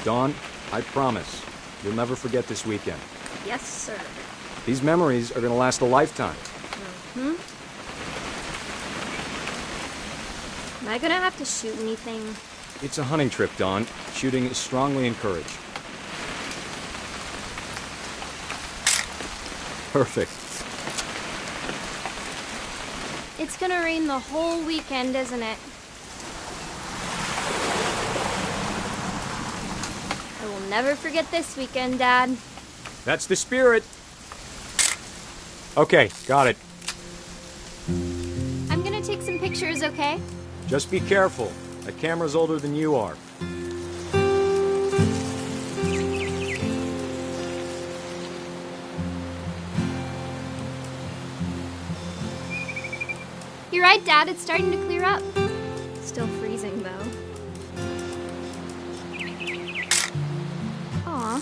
Dawn, I promise, you'll never forget this weekend. Yes, sir. These memories are gonna last a lifetime. Am I gonna have to shoot anything? It's a hunting trip, Dawn. Shooting is strongly encouraged. Perfect. It's gonna rain the whole weekend, isn't it? I will never forget this weekend, Dad. That's the spirit. Okay, got it. I'm gonna take some pictures, okay? Just be careful. That camera's older than you are. You're right, Dad. It's starting to clear up. Still freezing, though. Aw.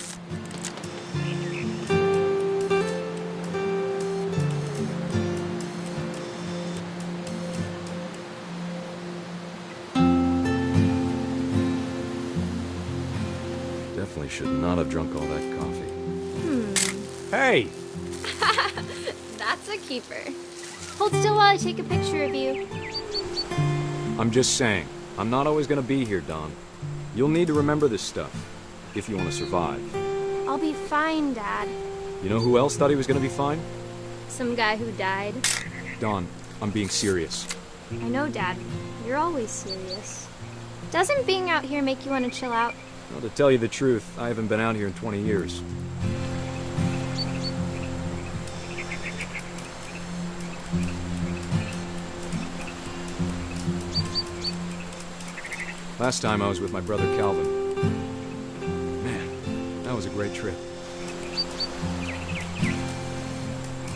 Definitely should not have drunk all that coffee. Hey! That's a keeper. Hold still while I take a picture of you. I'm just saying, I'm not always gonna be here, Dawn. You'll need to remember this stuff, if you want to survive. I'll be fine, Dad. You know who else thought he was gonna be fine? Some guy who died. Dawn, I'm being serious. I know, Dad. You're always serious. Doesn't being out here make you want to chill out? Well, to tell you the truth, I haven't been out here in 20 years. Last time I was with my brother Calvin. Man, that was a great trip.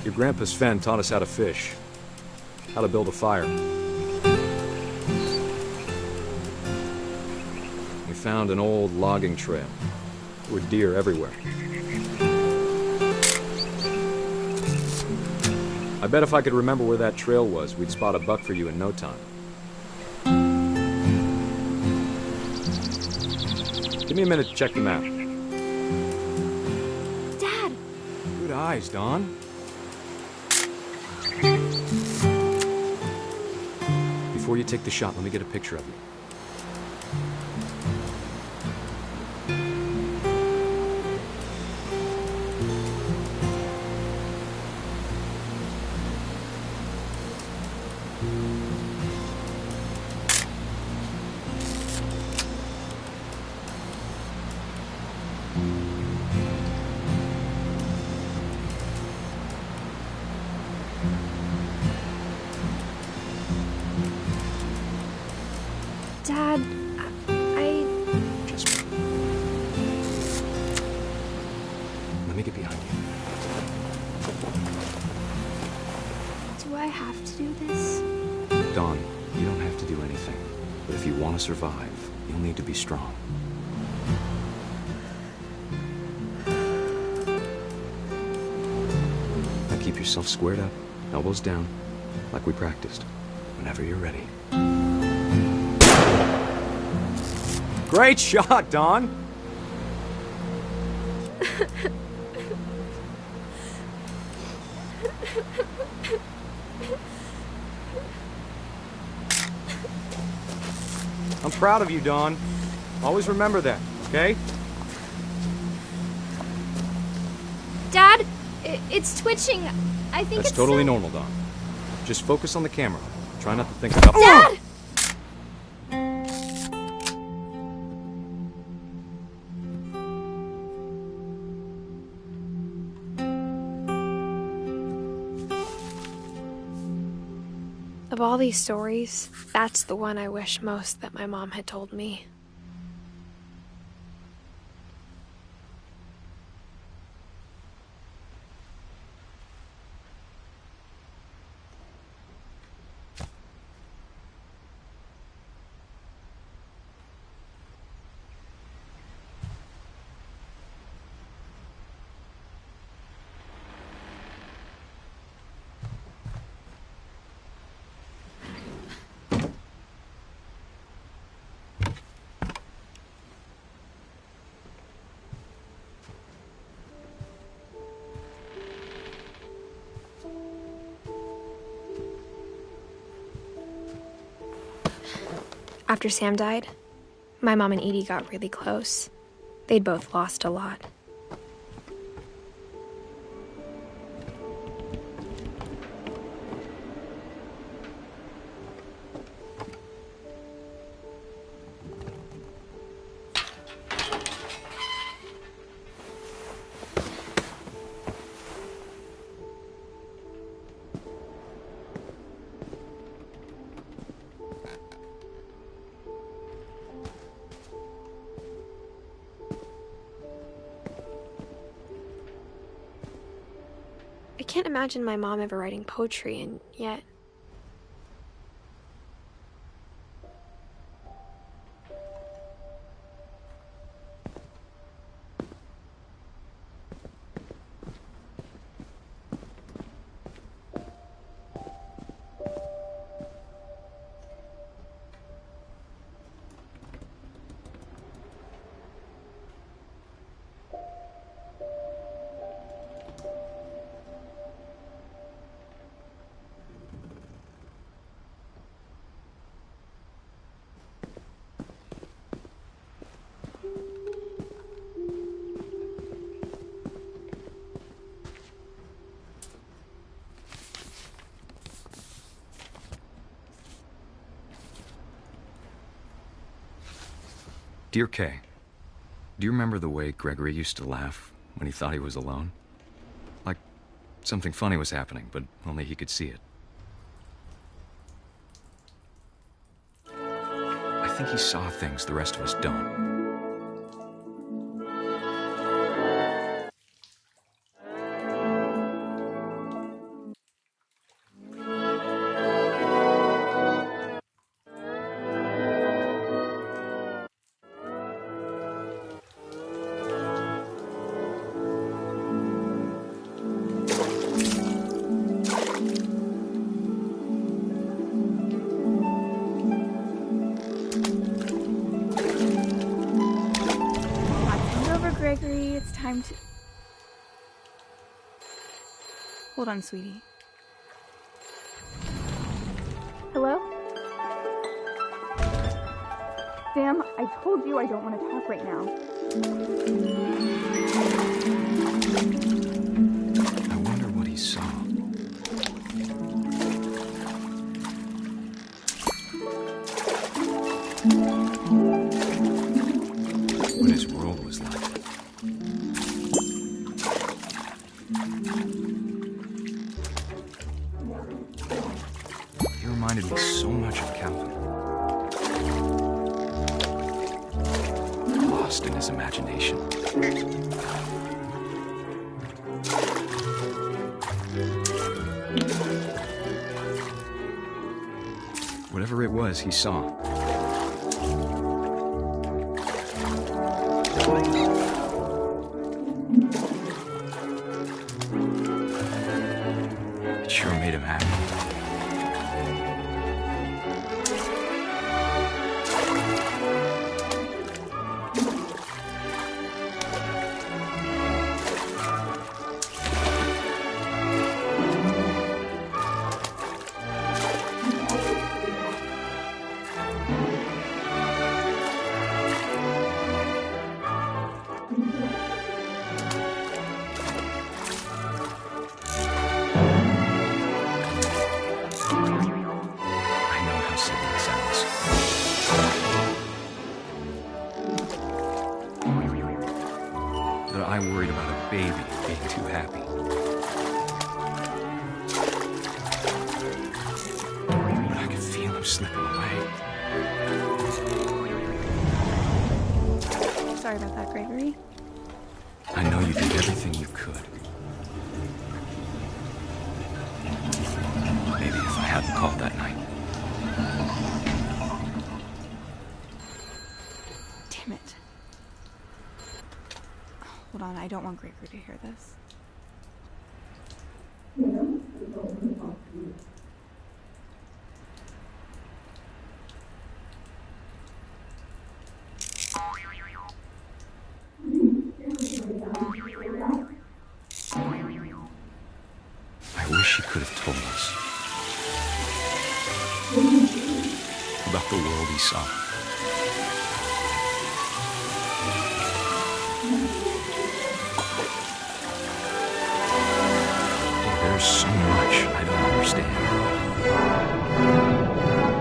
Your grandpa Sven taught us how to fish, how to build a fire. We found an old logging trail. There were deer everywhere. I bet if I could remember where that trail was, we'd spot a buck for you in no time. Give me a minute to check the map. Dad! Good eyes, Dawn. Before you take the shot, let me get a picture of you. Dad, Just... Let me get behind you. Do I have to do this? Dawn, you don't have to do anything. But if you want to survive, you'll need to be strong. Now keep yourself squared up, elbows down, like we practiced. Whenever you're ready. Great shot, Dawn! I'm proud of you, Dawn. Always remember that, okay? Dad, It's twitching. I think That's it's totally normal, Don. Just focus on the camera. Try not to think about... Dad! Of all these stories, that's the one I wish most that my mom had told me. After Sam died, my mom and Edie got really close. They'd both lost a lot. I can't imagine my mom ever writing poetry, and yet... Dear Kay, do you remember the way Gregory used to laugh when he thought he was alone? Like something funny was happening, but only he could see it. I think he saw things the rest of us don't. Gregory, it's time to... Hold on, sweetie. Hello? Sam, I told you I don't want to talk right now. I wonder what he saw. What his world was like. He reminded me so much of Calvin. Lost in his imagination. Whatever it was, he saw. It sure made him happy. too happy. But I could feel him slipping away. Sorry about that, Gregory. I know you did everything you could. Maybe if I hadn't called that night. Damn it. Hold on, I don't want Gregory to hear this. I wish he could have told us about the world he saw. There's so much I don't understand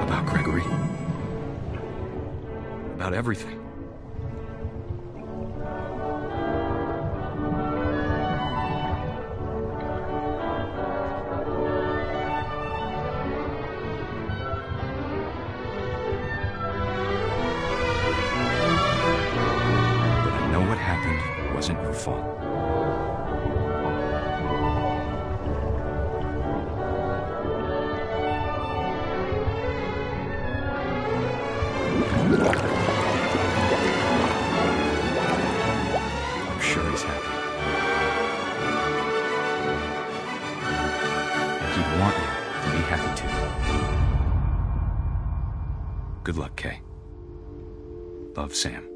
about Gregory, about everything. Wasn't your fault. I'm sure he's happy. And he'd want you to be happy too. Good luck, Kay. Love, Sam.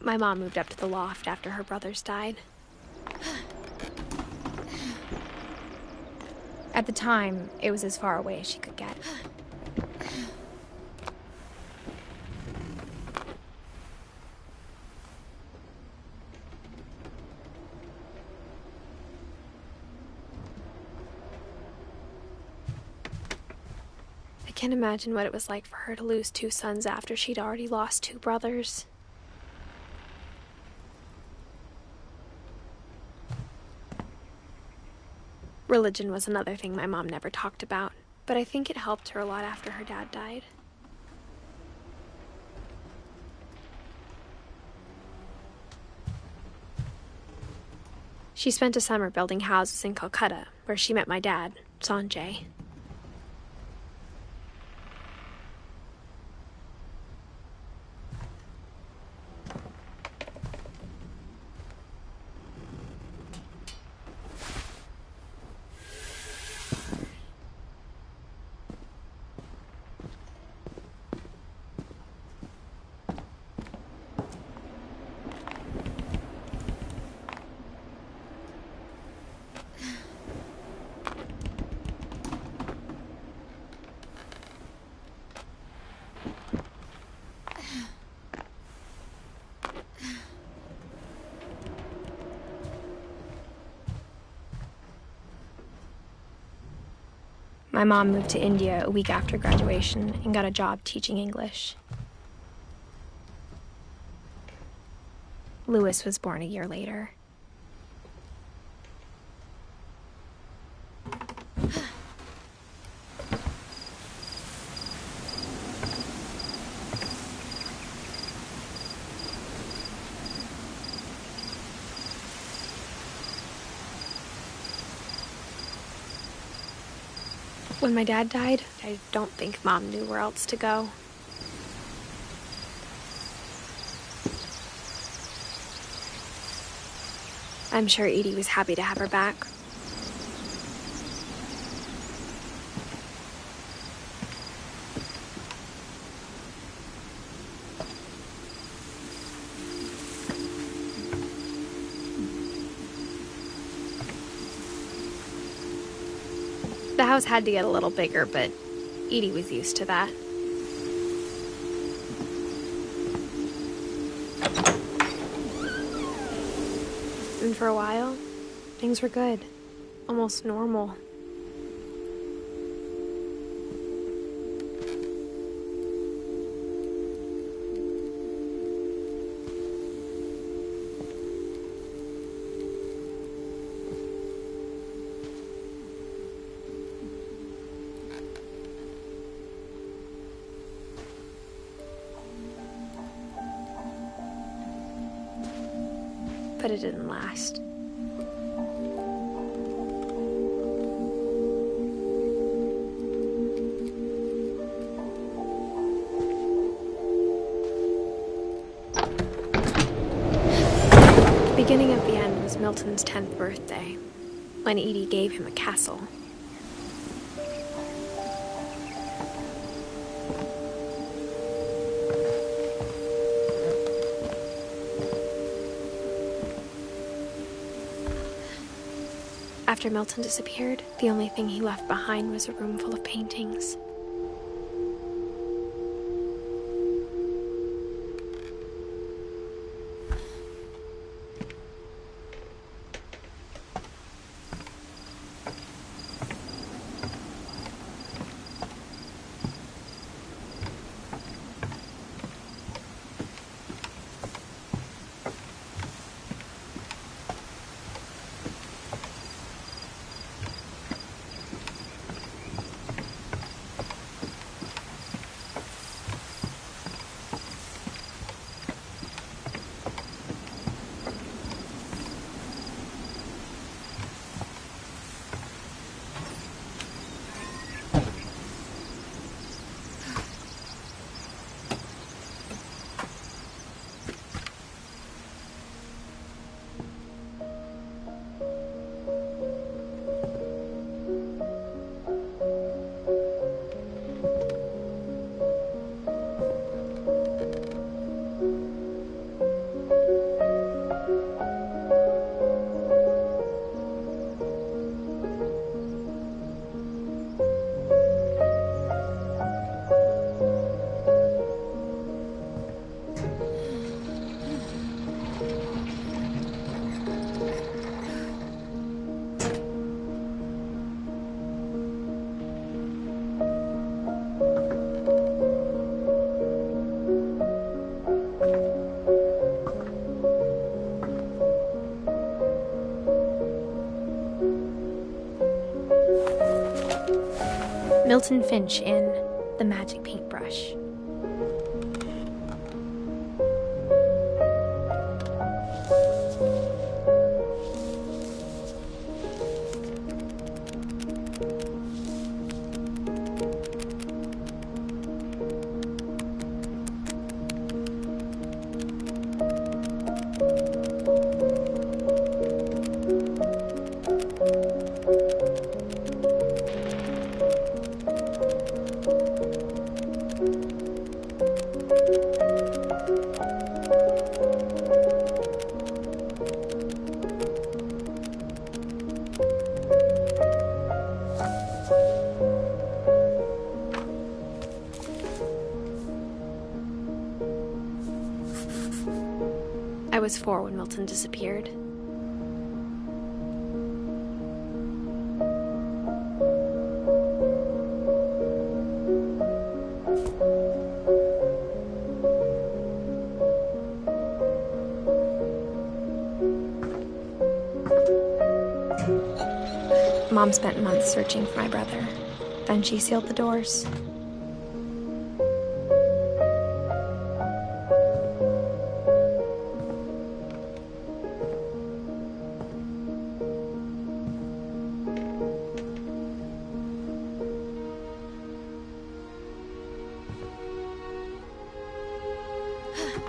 My mom moved up to the loft after her brothers died. At the time, it was as far away as she could get. I can't imagine what it was like for her to lose 2 sons after she'd already lost 2 brothers. Religion was another thing my mom never talked about, but I think it helped her a lot after her dad died. She spent a summer building houses in Calcutta, where she met my dad, Sanjay. My mom moved to India a week after graduation and got a job teaching English. Louis was born a year later. When my dad died, I don't think Mom knew where else to go. I'm sure Edie was happy to have her back. The house had to get a little bigger, but Edie was used to that. And for a while, things were good. Almost normal. But it didn't last. The beginning of the end was Milton's 10th birthday, when Edie gave him a castle. After Milton disappeared, the only thing he left behind was a room full of paintings. Milton Finch in The Magic Paintbrush. I was 4 when Milton disappeared. Mom spent months searching for my brother. Then she sealed the doors.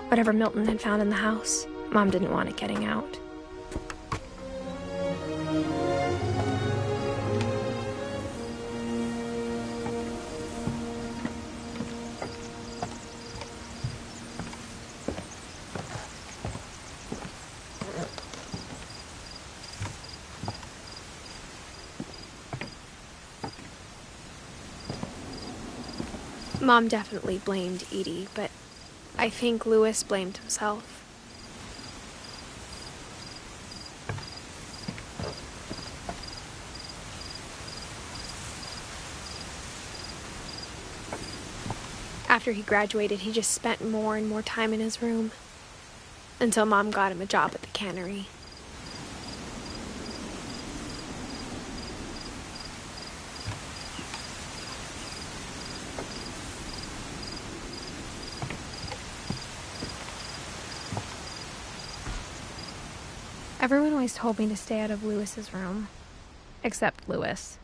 Whatever Milton had found in the house, Mom didn't want it getting out. Mom definitely blamed Edie, but I think Louis blamed himself. After he graduated, he just spent more and more time in his room, until Mom got him a job at the cannery. Everyone always told me to stay out of Louis's room, except Louis.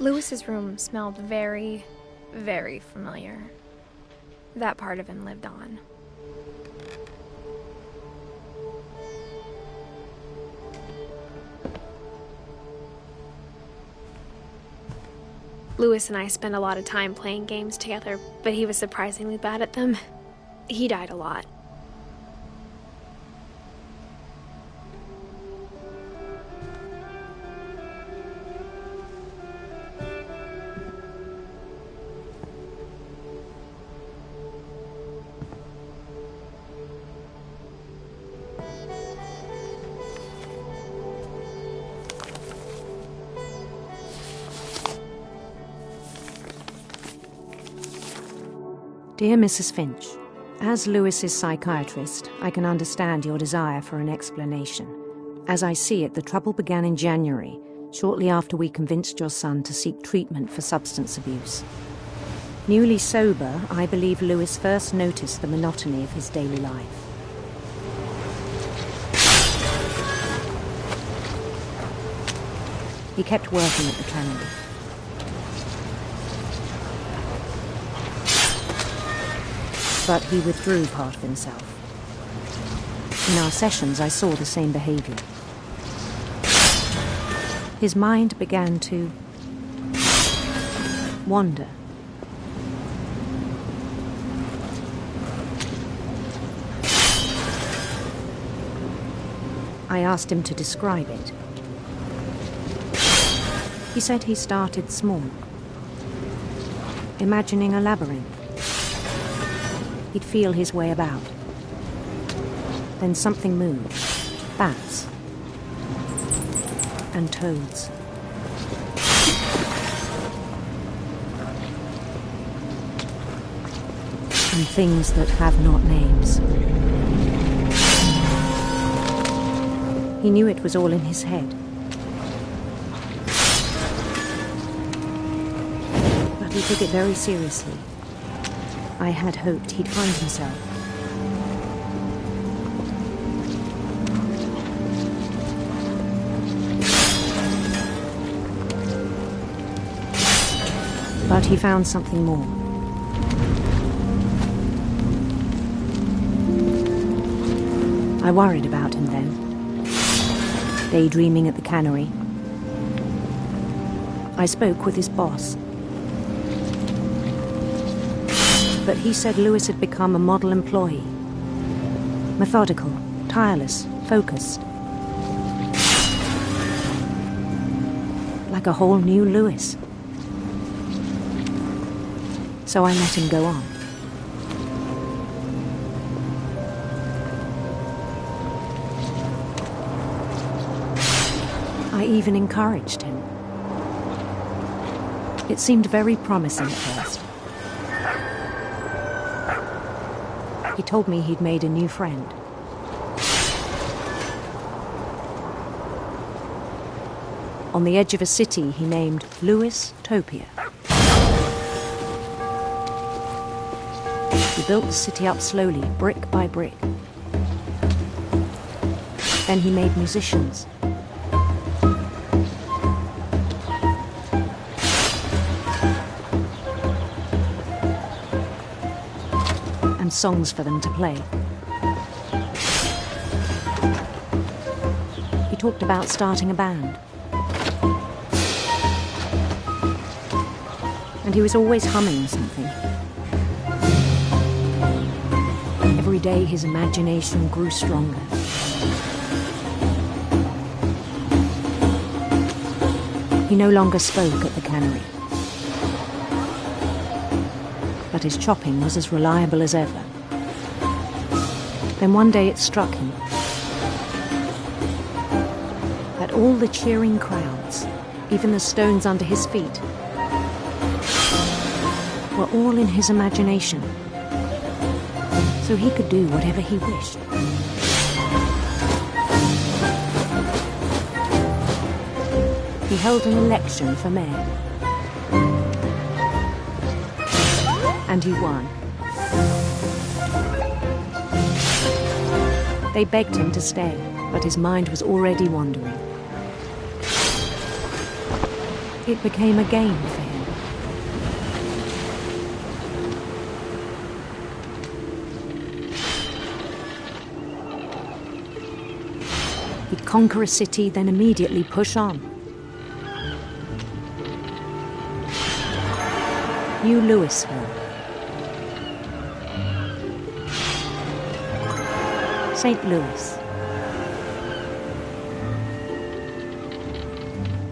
Louis's room smelled very, very familiar. That part of him lived on. Louis and I spent a lot of time playing games together, but he was surprisingly bad at them. He died a lot. Dear Mrs. Finch, as Louis's psychiatrist, I can understand your desire for an explanation. As I see it, the trouble began in January, shortly after we convinced your son to seek treatment for substance abuse. Newly sober, I believe Louis first noticed the monotony of his daily life. He kept working at the cannery. But he withdrew part of himself. In our sessions, I saw the same behavior. His mind began to wander. I asked him to describe it. He said he started small, imagining a labyrinth. He'd feel his way about. Then something moved. Bats. And toads. And things that have not names. He knew it was all in his head. But he took it very seriously. I had hoped he'd find himself. But he found something more. I worried about him then, daydreaming at the cannery. I spoke with his boss. But he said Louis had become a model employee. Methodical, tireless, focused. Like a whole new Louis. So I let him go on. I even encouraged him. It seemed very promising at first. He told me he'd made a new friend. On the edge of a city he named Louis Topia. He built the city up slowly, brick by brick. Then he made musicians. and songs for them to play. He talked about starting a band. And he was always humming something. Every day his imagination grew stronger. He no longer spoke at the cannery. But his chopping was as reliable as ever. Then one day it struck him that all the cheering crowds, even the stones under his feet, were all in his imagination, so he could do whatever he wished. He held an election for mayor. And he won. They begged him to stay, but his mind was already wandering. It became a game for him. He'd conquer a city, then immediately push on. New Louisville. St. Louis.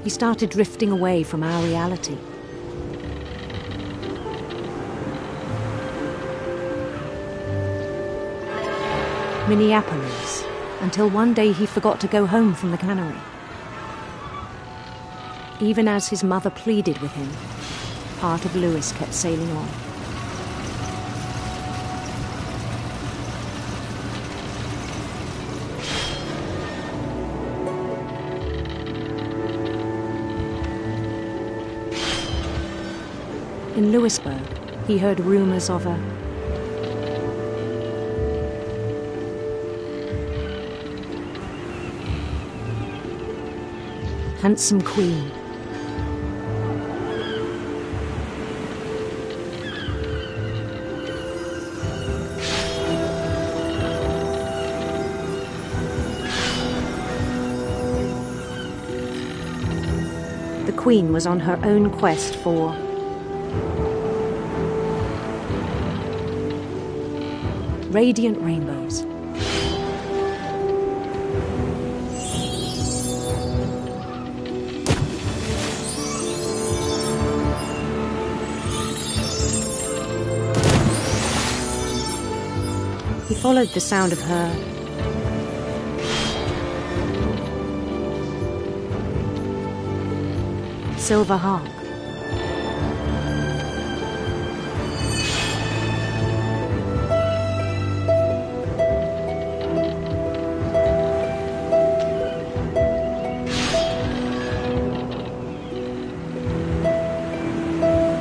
He started drifting away from our reality. Minneapolis, until one day he forgot to go home from the cannery. Even as his mother pleaded with him, part of Louis kept sailing on. In Louisburg, he heard rumors of a handsome queen. The queen was on her own quest for radiant rainbows. He followed the sound of her silver harp.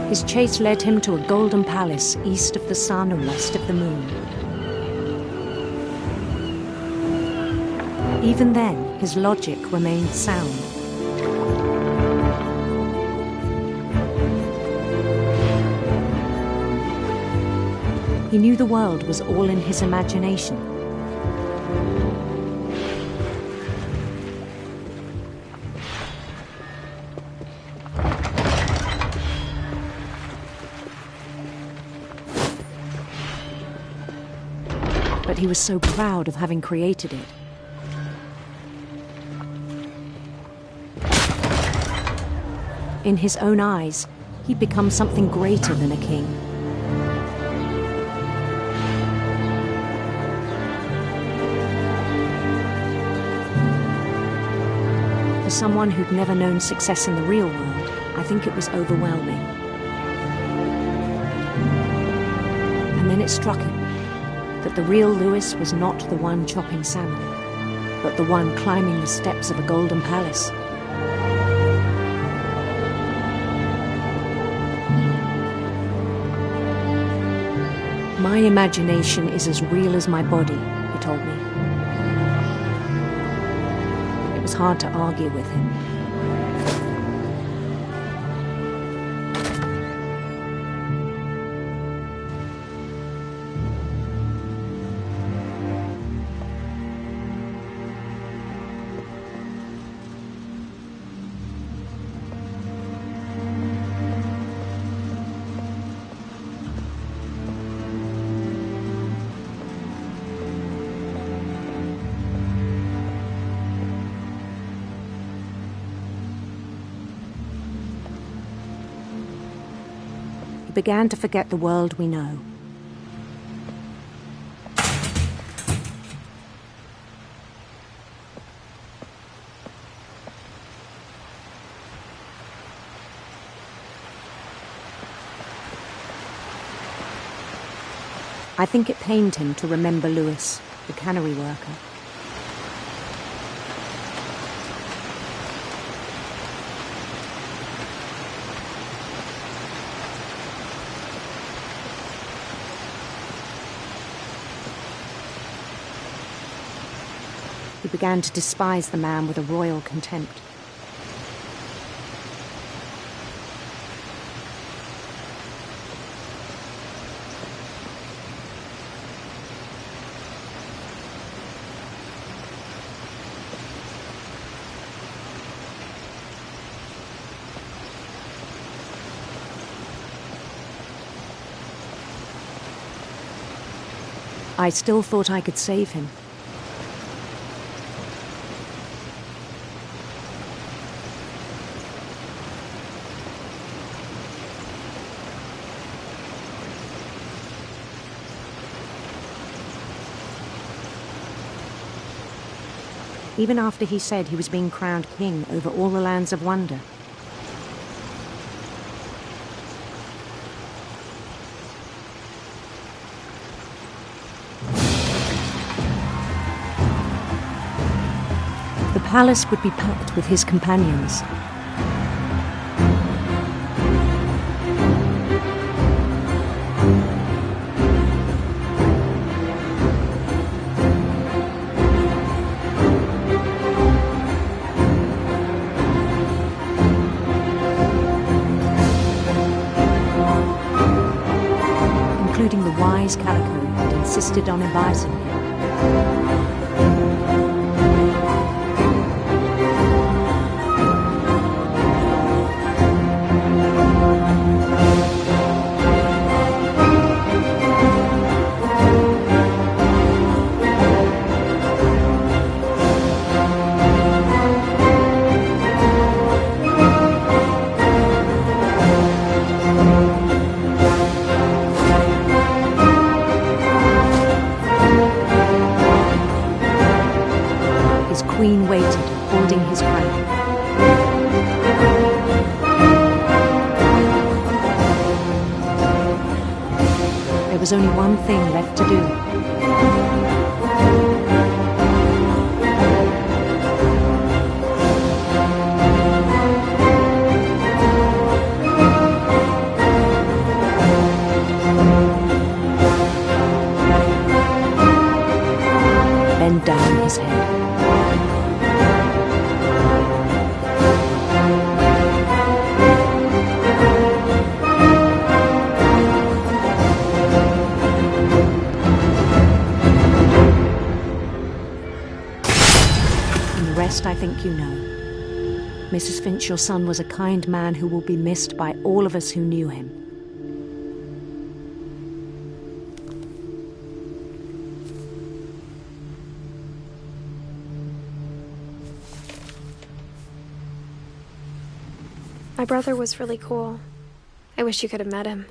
His chase led him to a golden palace east of the sun and west of the moon. Even then, his logic remained sound. He knew the world was all in his imagination. But he was so proud of having created it. In his own eyes, he'd become something greater than a king. For someone who'd never known success in the real world, I think it was overwhelming. And then it struck him that the real Louis was not the one chopping salmon, but the one climbing the steps of a golden palace. My imagination is as real as my body, he told me. It was hard to argue with him. He began to forget the world we know. I think it pained him to remember Lewis, the cannery worker. He began to despise the man with a royal contempt. I still thought I could save him. Even after he said he was being crowned king over all the lands of wonder. The palace would be packed with his companions. Including the wise Calico that insisted on advising him. Queen waited, holding his crown. There was only one thing left to do. Bend down his head. I think you know. Mrs. Finch, your son was a kind man who will be missed by all of us who knew him. My brother was really cool. I wish you could have met him.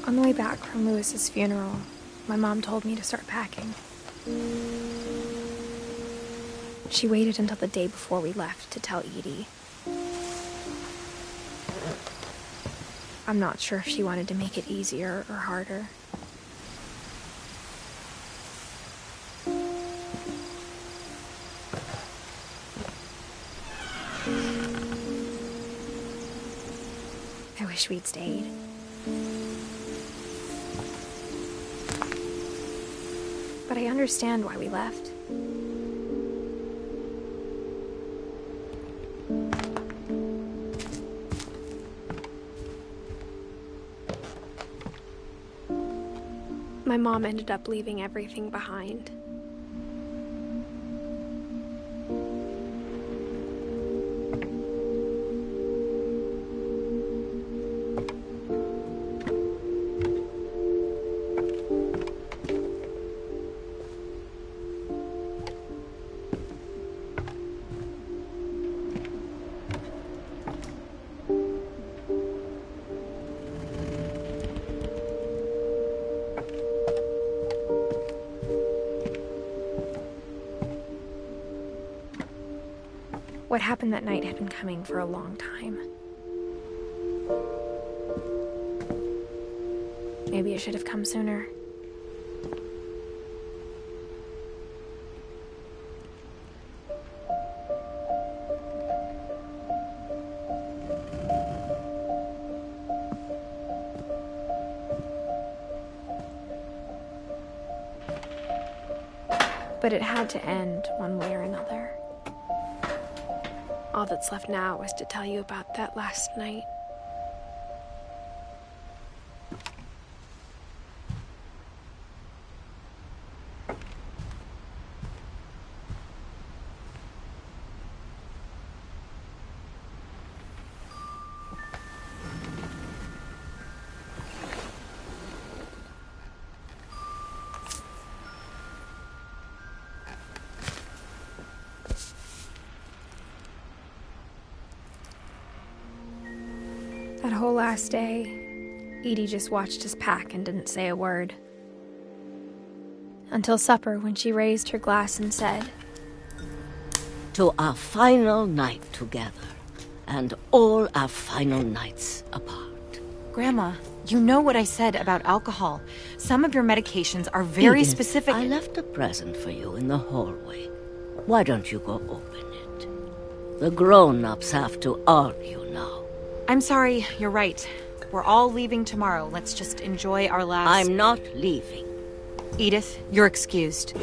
On the way back from Lewis's funeral, my mom told me to start packing. She waited until the day before we left to tell Edie. I'm not sure if she wanted to make it easier or harder. I wish we'd stayed. But I understand why we left. My mom ended up leaving everything behind. What happened that night had been coming for a long time. Maybe it should have come sooner. But it had to end one way or another. All that's left now is to tell you about that last night. That whole last day, Edie just watched us pack and didn't say a word. Until supper, when she raised her glass and said, "To our final night together, and all our final nights apart." Grandma, you know what I said about alcohol. Some of your medications are very Edith, specific. I left a present for you in the hallway. Why don't you go open it? The grown-ups have to argue now. I'm sorry, you're right. We're all leaving tomorrow. Let's just enjoy our last... I'm not leaving. Edith, you're excused.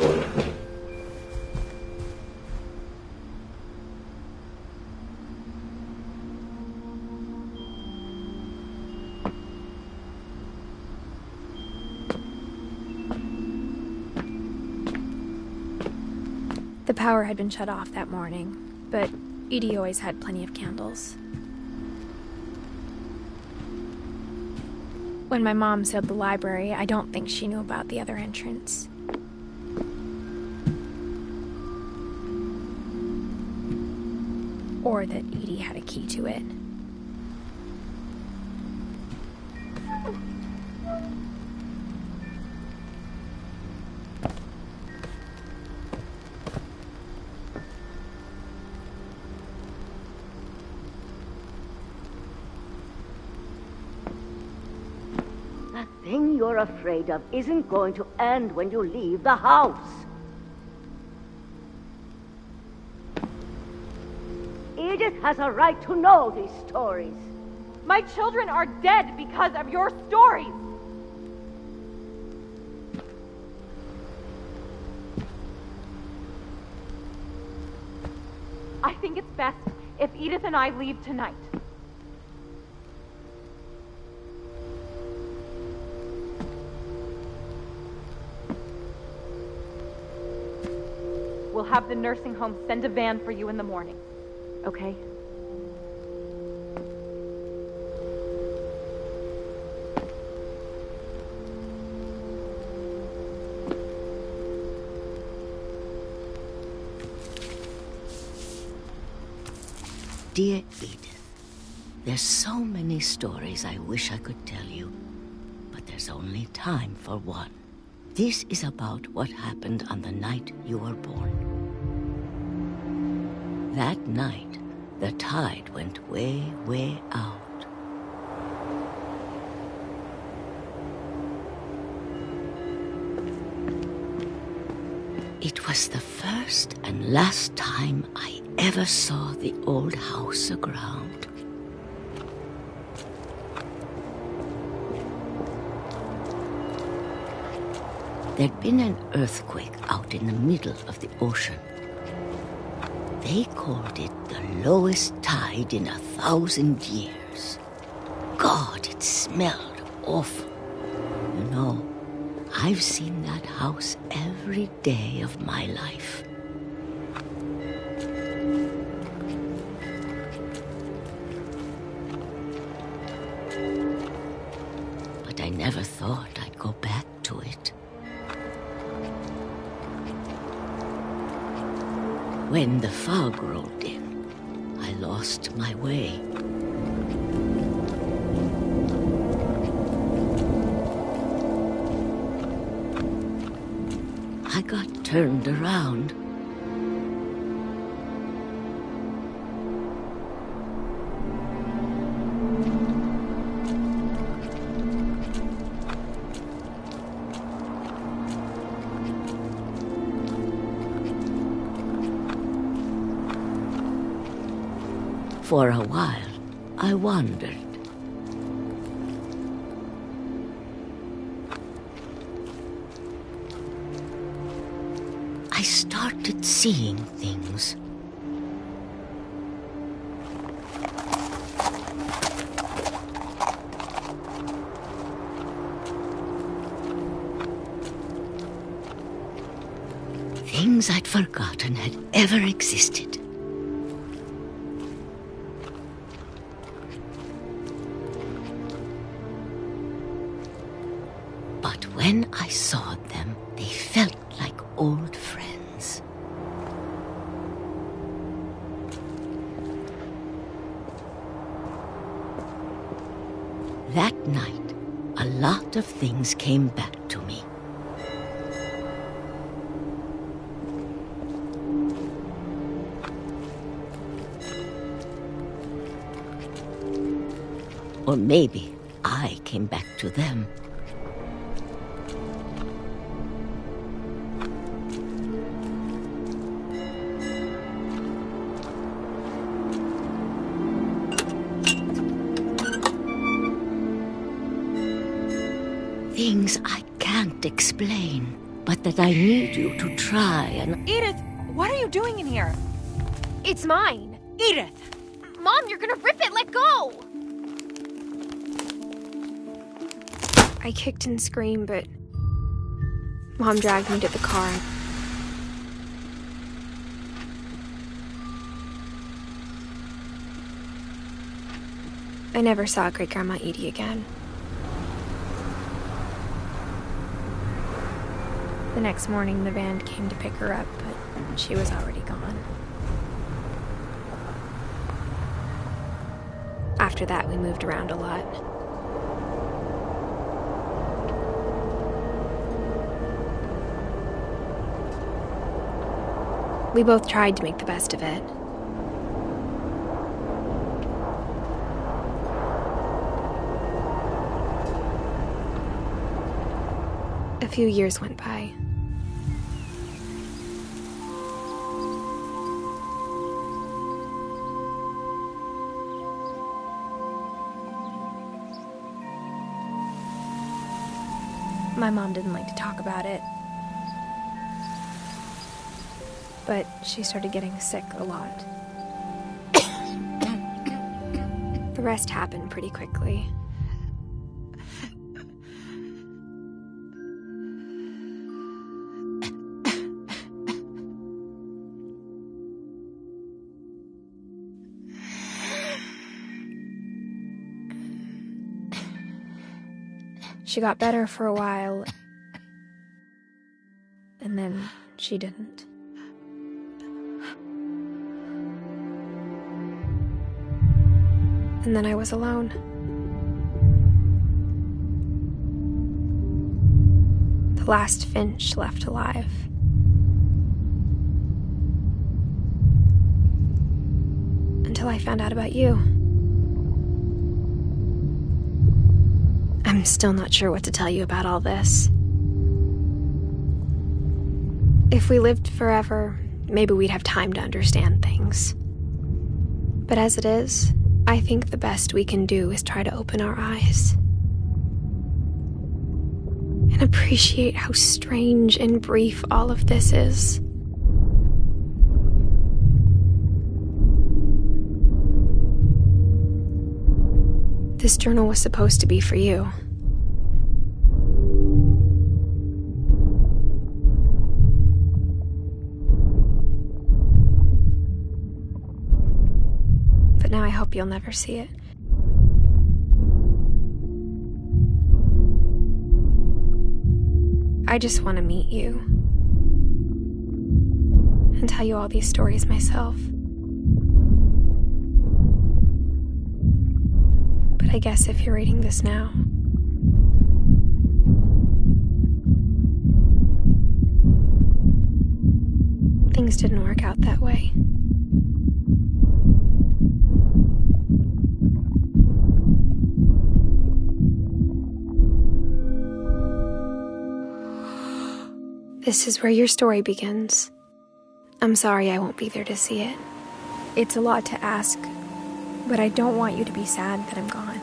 The power had been shut off that morning, but Edie always had plenty of candles. When my mom sealed the library, I don't think she knew about the other entrance. Or that Edie had a key to it. That thing you're afraid of isn't going to end when you leave the house. Edith has a right to know these stories. My children are dead because of your stories. I think it's best if Edith and I leave tonight. We'll have the nursing home send a van for you in the morning, okay? Dear Edith, there's so many stories I wish I could tell you, but there's only time for one. This is about what happened on the night you were born. That night, the tide went way, way out. It was the first and last time I ever saw the old house aground. There'd been an earthquake out in the middle of the ocean. They called it the lowest tide in 1,000 years. God, it smelled awful. You know, I've seen that house every day of my life. But I never thought I'd go back to it. When the fog rolled in, I lost my way. I got turned around. For a while, I wandered. I started seeing things. Things I'd forgotten had ever existed. But when I saw them, they felt like old friends. That night, a lot of things came back to me. Or maybe I came back to them. Things I can't explain, but that I need you to try and... Edith, what are you doing in here? It's mine. Edith! Mom, you're gonna rip it! Let go! I kicked and screamed, but Mom dragged me to the car. I never saw Great-Grandma Edie again. The next morning, the van came to pick her up, but she was already gone. After that, we moved around a lot. We both tried to make the best of it. A few years went by. My mom didn't like to talk about it. But she started getting sick a lot. The rest happened pretty quickly. She got better for a while, and then she didn't. And then I was alone. The last Finch left alive. Until I found out about you. I'm still not sure what to tell you about all this. If we lived forever, maybe we'd have time to understand things. But as it is, I think the best we can do is try to open our eyes. And appreciate how strange and brief all of this is. This journal was supposed to be for you. But now I hope you'll never see it. I just want to meet you and tell you all these stories myself. But I guess if you're reading this now, things didn't work out that way. This is where your story begins. I'm sorry I won't be there to see it. It's a lot to ask, but I don't want you to be sad that I'm gone.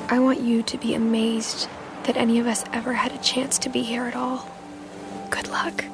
I want you to be amazed that any of us ever had a chance to be here at all. Good luck.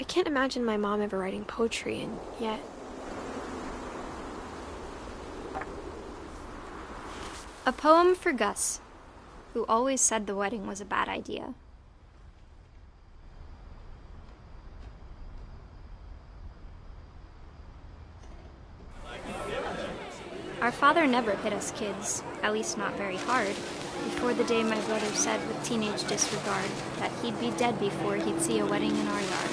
I can't imagine my mom ever writing poetry, and yet... A poem for Gus, who always said the wedding was a bad idea. Our father never hit us kids, at least not very hard, before the day my brother said with teenage disregard that he'd be dead before he'd see a wedding in our yard.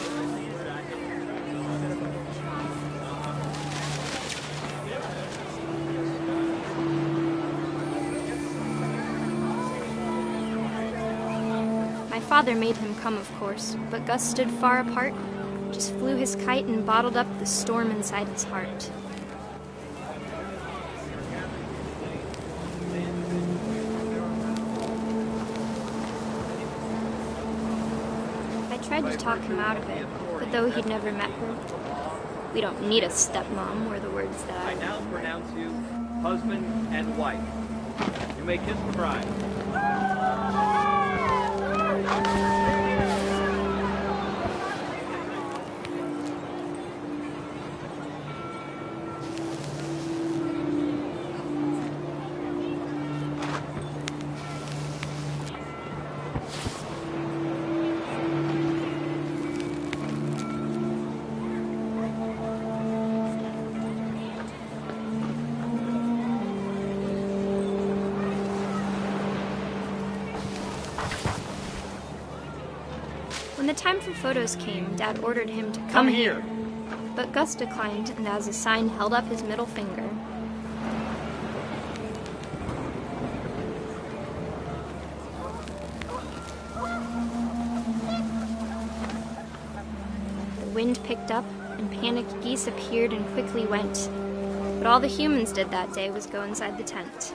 My father made him come, of course, but Gus stood far apart, just flew his kite and bottled up the storm inside his heart. I tried to talk him out of it, but though he'd never met her, we don't need a stepmom, were the words that I now pronounce you husband and wife. You may kiss the bride. When the time for photos came, Dad ordered him to come here. But Gus declined, and as a sign held up his middle finger. The wind picked up, and panicked geese appeared and quickly went. But all the humans did that day was go inside the tent.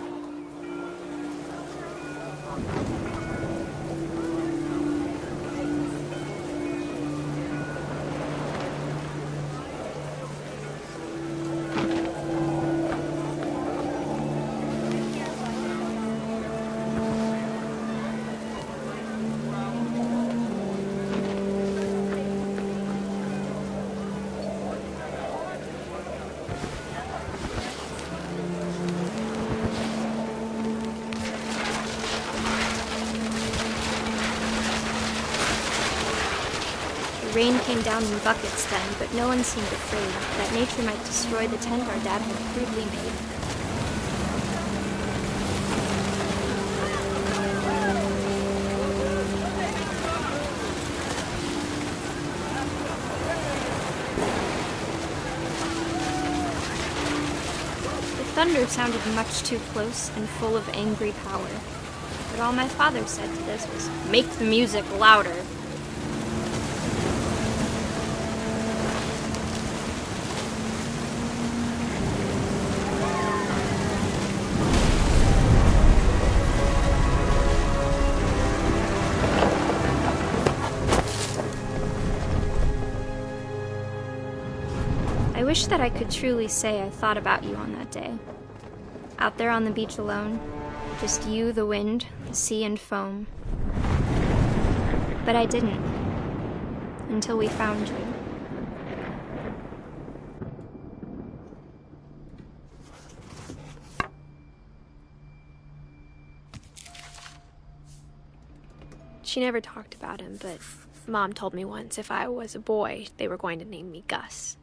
Rain came down in buckets then, but no one seemed afraid that nature might destroy the tent our dad had crudely made. The thunder sounded much too close and full of angry power, but all my father said to this was, "Make the music louder." I wish that I could truly say I thought about you on that day. Out there on the beach alone, just you, the wind, the sea, and foam. But I didn't, until we found you. She never talked about him, but Mom told me once if I was a boy, they were going to name me Gus.